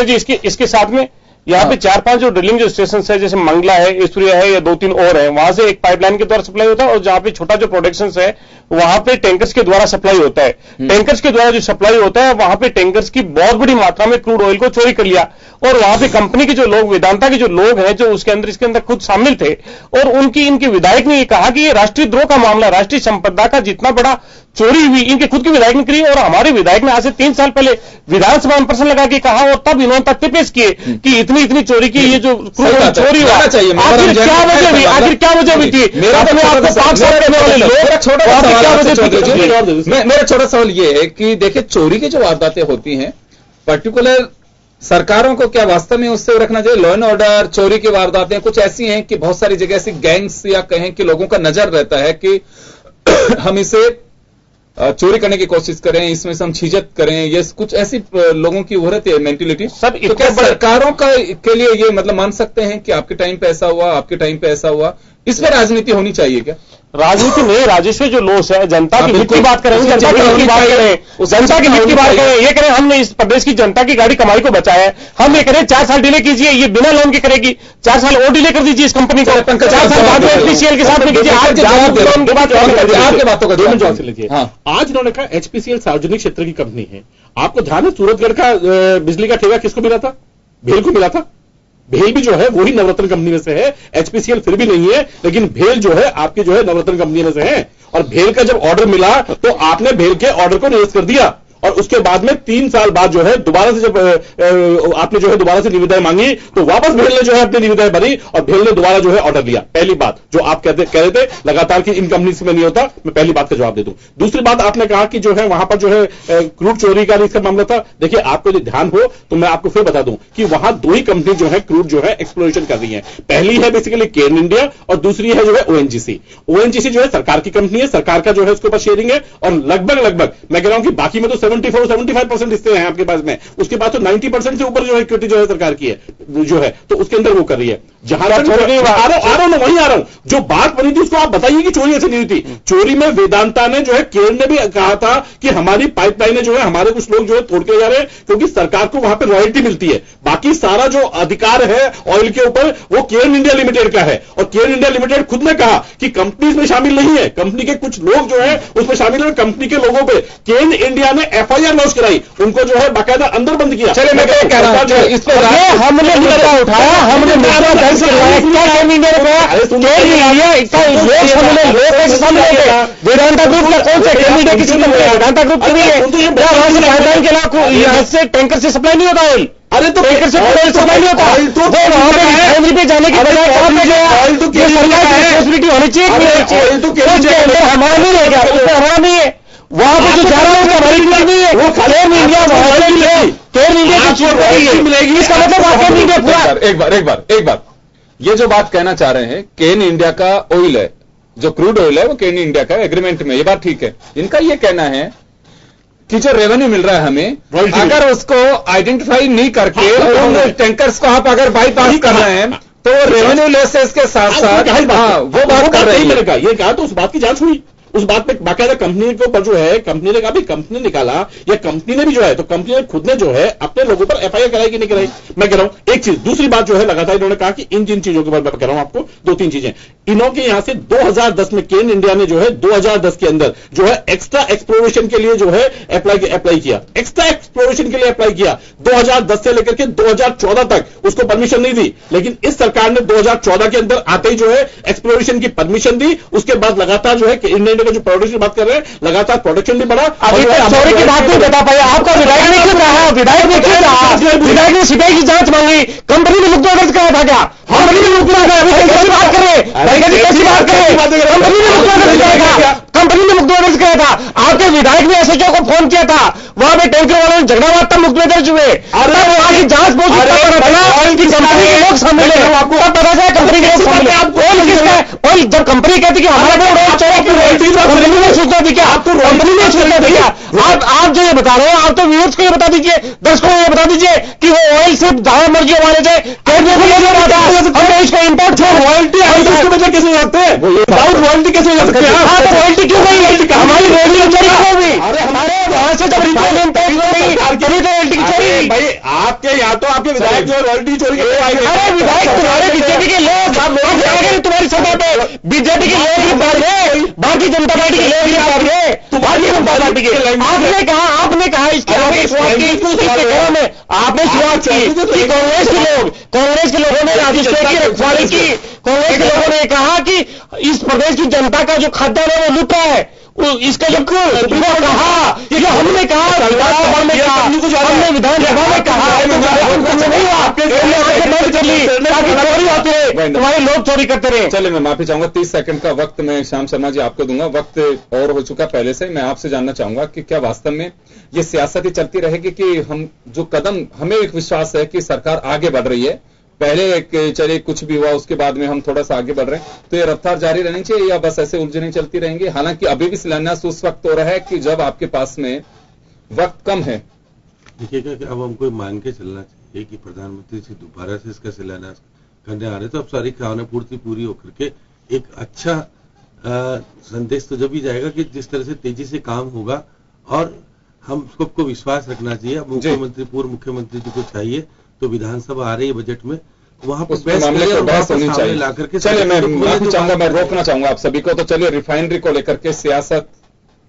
जी इसके साथ में यहाँ पे 4-5 जो ड्रिलिंग जो स्टेशन है, जैसे मंगला है, ईश्वरिया है या 2-3 और है, वहां से एक पाइपलाइन के द्वारा सप्लाई होता है और जहां पे छोटा जो प्रोडक्शन है वहां पे टैंकर्स के द्वारा सप्लाई होता है। टैंकर्स के द्वारा जो सप्लाई होता है वहां पे टैंकर्स की बहुत बड़ी मात्रा में क्रूड ऑयल को चोरी कर लिया और वहां पे कंपनी के जो लोग, वेदांता के जो लोग हैं, जो इसके अंदर खुद शामिल थे और इनके विधायक ने ये कहा कि ये राष्ट्रीय द्रोह का मामला, राष्ट्रीय संपदा का जितना बड़ा चोरी हुई इनके खुद के विधायक ने करी। और हमारे विधायक ने आज से 3 साल पहले विधानसभा में प्रश्न लगा के कहा और तब इन्होंने तथ्य पेश किए कि इतनी चोरी की, ये जो चोरी हुआ आखिर क्या वजह हुई? थी? मेरा छोटा सवाल ये है कि देखिए चोरी की जो वारदातें होती हैं, पर्टिकुलर सरकारों को क्या वास्तव में उससे रखना चाहिए? लॉ एंड ऑर्डर, चोरी की वारदातें कुछ ऐसी हैं कि बहुत सारी जगह ऐसी गैंग्स या कहें कि लोगों का नजर रहता है कि हम इसे चोरी करने की कोशिश करें, इसमें से हम झिझक करें, ये कुछ ऐसी लोगों की उभरत है मेंटेलिटी। सब तो क्या सरकारों के लिए ये मतलब मान सकते हैं कि आपके टाइम पे ऐसा हुआ, आपके टाइम पे ऐसा हुआ, इसमें राजनीति होनी चाहिए क्या? राजनीति में राजस्व जो लॉस है, जनता की हित की बात करें, जनता की हित की बात करें, ये करें हमने इस प्रदेश की जनता की गाड़ी कमाई को बचाया है, हम ये करें 4 साल डिले कीजिए, ये बिना लोन के करेगी, 4 साल और डिले कर दीजिए इस कंपनी को, 4 साल बाद में एचपीसीएल के साथ में कीजिए। आपके बातों का जवाब से लीजिए। आज इन्होंने कहा एचपीसीएल सार्वजनिक क्षेत्र की कंपनी है। आपको ध्यान है सूरतगढ़ का बिजली का ठेका किसको मिला था? भेल को मिला था। भेल भी जो है वही नवरत्न कंपनी में से है, एचपीसीएल फिर भी नहीं है, लेकिन भेल जो है आपकी जो है नवरत्न कंपनी में से है। और भेल का जब ऑर्डर मिला तो आपने भेल के ऑर्डर को निरस्त कर दिया, और उसके बाद में 3 साल बाद जो है दोबारा से जब आपने जो है दोबारा से निविदाएं मांगी तो वापस भेल ने जो है अपनी निविदाएं भरी और भेल ने दोबारा जो है ऑर्डर लिया। पहली बात जो आप कह रहे थे लगातार कि इन कंपनीज में नहीं होता, मैं पहली बात का जवाब दे दूं। दूसरी बात आपने कहा कि जो है वहां पर जो है क्रूड चोरी का इसका मामला था। देखिए आपको यदि ध्यान हो तो मैं आपको फिर बता दूं कि वहां 2 ही कंपनी जो है क्रूड जो है एक्सप्लोरेशन कर रही है। पहली है बेसिकली केन इंडिया और दूसरी है जो है ओएनजीसी। ओएनजीसी जो है सरकार की कंपनी है, सरकार का जो है उसके ऊपर शेयरिंग है, और लगभग मैं कह रहा हूं कि बाकी में तो 74-75% हिस्से हैं आपके पास में, उसके बाद तो 90% से ऊपर जो है इक्विटी जो है सरकार की है जो है, तो उसके अंदर वो कर रही है। जहां आ रहा हूं जो बात बनी थी उसको आप बताइए कि चोरी ऐसे नहीं हुई थी। चोरी में वेदांता ने जो है, केन ने भी कहा था कि हमारी पाइपलाइनें जो है हमारे कुछ लोग जो है तोड़ के जा रहे हैं क्योंकि सरकार को वहां पर रॉयल्टी मिलती है। बाकी सारा जो अधिकार है ऑयल के ऊपर वो केन इंडिया लिमिटेड का है, और केन इंडिया लिमिटेड खुद ने कहा कि कंपनी इसमें शामिल नहीं है, कंपनी के कुछ लोग जो है उसमें शामिल है। कंपनी के लोगों पर केन इंडिया ने एफआईआर लॉन्च कराई, उनको जो है बाकायदा अंदर बंद किया। चलिए मैं कह रहा हूं इस पर हमने मुद्दा उठाया, हमने मुद्दा दर्ज करवाया, क्या केन इंडिया ने कहा? वेदांता ग्रुप का कौन सा केन इंडिया किसी वेदांता ग्रुप की नहीं है? वहां से पाइपलाइन के लाख यहां से टैंकर से सप्लाई नहीं होता ऑयल। अरे तो टैंकर से सप्लाई नहीं होता, तो वहां पे रिफाइनरी पे जाने की बजाय कहां पे गया? ये सरकार की रिस्पांसिबिलिटी होनी चाहिए, हमारा नहीं रह गया, उसमें हमारा नहीं है। वहां पे जो जा रहा है उसका हमारी ड्यूटी नहीं है। वो केन इंडिया केन इंडिया की चीज मिलेगी, इसका मतलब केन इंडिया पूरा। एक बार ये जो बात कहना चाह रहे हैं, केन इंडिया का ऑयल है, जो क्रूड ऑयल है वो केन इंडिया का एग्रीमेंट में, ये बात ठीक है। इनका ये कहना है कि जो रेवेन्यू मिल रहा है हमें, अगर उसको आइडेंटिफाई नहीं करके उन टैंकर्स को आप अगर बाईपास कर रहे हैं तो रेवेन्यू लेसेस के साथ साथ वो बात कर रहे हैं। ये कहा तो उस बात की जांच हुई, उस बात पे बाकायदा कंपनी के ऊपर जो है कंपनी ने कहा भाई कंपनी निकाला या कंपनी ने भी जो है तो कंपनी ने खुद ने जो है अपने लोगों पर एफआईआर कराई कि नहीं कराई, मैं कह रहा हूं एक चीज। दूसरी बात जो है लगातार इन्होंने कहा कि इन जिन चीजों के बारे में कह रहा हूं आपको 2-3 चीजें इन्होंने यहां से 2010 में केन इंडिया ने जो है 2010 के अंदर जो है एक्स्ट्रा एक्सप्लोरेशन के लिए जो है अप्लाई किया, एक्स्ट्रा एक्सप्लोरेशन के लिए अप्लाई किया। 2010 से लेकर के 2014 तक उसको परमिशन नहीं दी, लेकिन इस सरकार ने 2014 के अंदर आते ही जो है एक्सप्लोरेशन की परमिशन दी। उसके बाद लगातार जो है इंडियन का जो प्रोडक्शन की बात कर रहे हैं, लगातार प्रोडक्शन भी बढ़ा। अभी चोरी की बात नहीं बता पाया, आपका विधायक ने क्यों कहा? विधायक ने क्यों कहा? विधायक ने सीबीआई की जांच मांगी, कंपनी ने मुकदमा दर्ज करा था क्या? कंपनी ने मुकदमा दर्ज करा, कैसी बात कर रहे हैं? कैसी बात कर रहे हैं? कंपनी ने मुकदमा दर्ज करा था, कंपनी ने मुकदमा दर्ज करा था। आपके विधायक ने एसएचओ को फोन किया था, वहां पे टैंकर वालों ने झगड़ा हुआ, तब मुकदमे दर्ज हुए। वहां की जांच बहुत कंपनी के लोग शामिल है, आपको पता चला कंपनी के लोग शामिल है। और जब कंपनी कहती कि हमारा कंपनी ने सूचना दी क्या? आपको कंपनी ने सूचना दी क्या? आप जो ये बता रहे हो, आप तो व्यूअर्स को ये बता दीजिए, दर्शकों को ये बता दीजिए कि वो ऑयल सिर्फ जहां मर्जी हमारे से इसको इम्पोर्ट रॉयल्टी कैसे जाते हैं? रॉयल्टी कैसे जा सकते हैं? रॉयल्टी क्यों नहीं है? हमारी रॉयल्टी चोरी क्यों हुई? हमारे वहां से जब रिफाइनरी रॉयल्टी की चोरी भाई आपके यहाँ तो आपके विधायक जो है रॉयल्टी चोरी के अरे विधायक तुम्हारे बीजेपी के लोग तुम्हारी सभा पे बीजेपी के लोग ही मार गए, भारतीय जनता पार्टी के लोग ही मार गए, भारतीय जनता पार्टी के। आपने कहा इसके आगे शुरुआत में आपने शुरुआत की कांग्रेस के लोगों ने राजस्थान की रखवाली की। कांग्रेस के लोगों ने कहा कि इस प्रदेश की जनता का जो खाद्यान्न है वो लूटा है, इसका जो कहा ये हमने कहा विधानसभा में कहा, हमने विधानसभा में कहा नहीं तुम्हारे लोग चोरी करते रहे। चलिए मैं माफी चाहूंगा, 30 सेकंड का वक्त मैं श्याम शर्मा जी आपको दूंगा, वक्त और हो चुका पहले से। मैं आपसे जानना चाहूंगा कि क्या वास्तव में ये सियासत ही चलती रहेगी कि हम जो कदम हमें एक विश्वास है कि सरकार आगे बढ़ रही है, पहले चलिए कुछ भी हुआ उसके बाद में हम थोड़ा सा आगे बढ़ रहे हैं, तो ये रफ्तार जारी रहनी चाहिए या बस ऐसे उलझने चलती रहेंगी? हालांकि अभी भी शिलान्यास उस वक्त हो रहा है कि जब आपके पास में वक्त कम है। देखिएगा कि अब हमको मान के चलना चाहिए कि प्रधानमंत्री से दोबारा से इसका शिलान्यास करने आ रहे, तो अब सारी खानापूर्ति पूरी होकर के एक अच्छा संदेश तो जब भी जाएगा कि जिस तरह से तेजी से काम होगा, और हम सबको विश्वास रखना चाहिए। अब मुख्यमंत्री पूर्व मुख्यमंत्री जी को चाहिए तो विधानसभा आ रही है बजट में, वहां पर मामले को बहस होनी चाहिए ला करके। चलिए मैं माफी चाहूंगा, मैं रोकना चाहूंगा आप सभी को। तो चलिए रिफाइनरी को लेकर के सियासत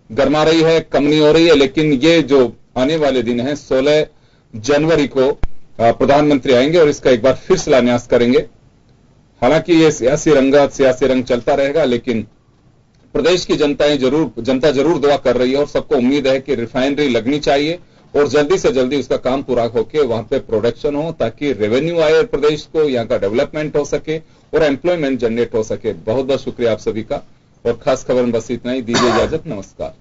गरमा रही है, कम नहीं हो रही है, लेकिन ये जो आने वाले दिन है 16 जनवरी को प्रधानमंत्री आएंगे और इसका एक बार फिर शिलान्यास करेंगे। हालांकि ये सियासी रंग चलता रहेगा, लेकिन प्रदेश की जनता जरूर दुआ कर रही है और सबको उम्मीद है कि रिफाइनरी लगनी चाहिए और जल्दी से जल्दी उसका काम पूरा होकर वहां पे प्रोडक्शन हो, ताकि रेवेन्यू आए प्रदेश को, यहाँ का डेवलपमेंट हो सके और एम्प्लॉयमेंट जनरेट हो सके। बहुत बहुत शुक्रिया आप सभी का, और खास खबर में बस इतना ही। दीजिए इजाजत, नमस्कार।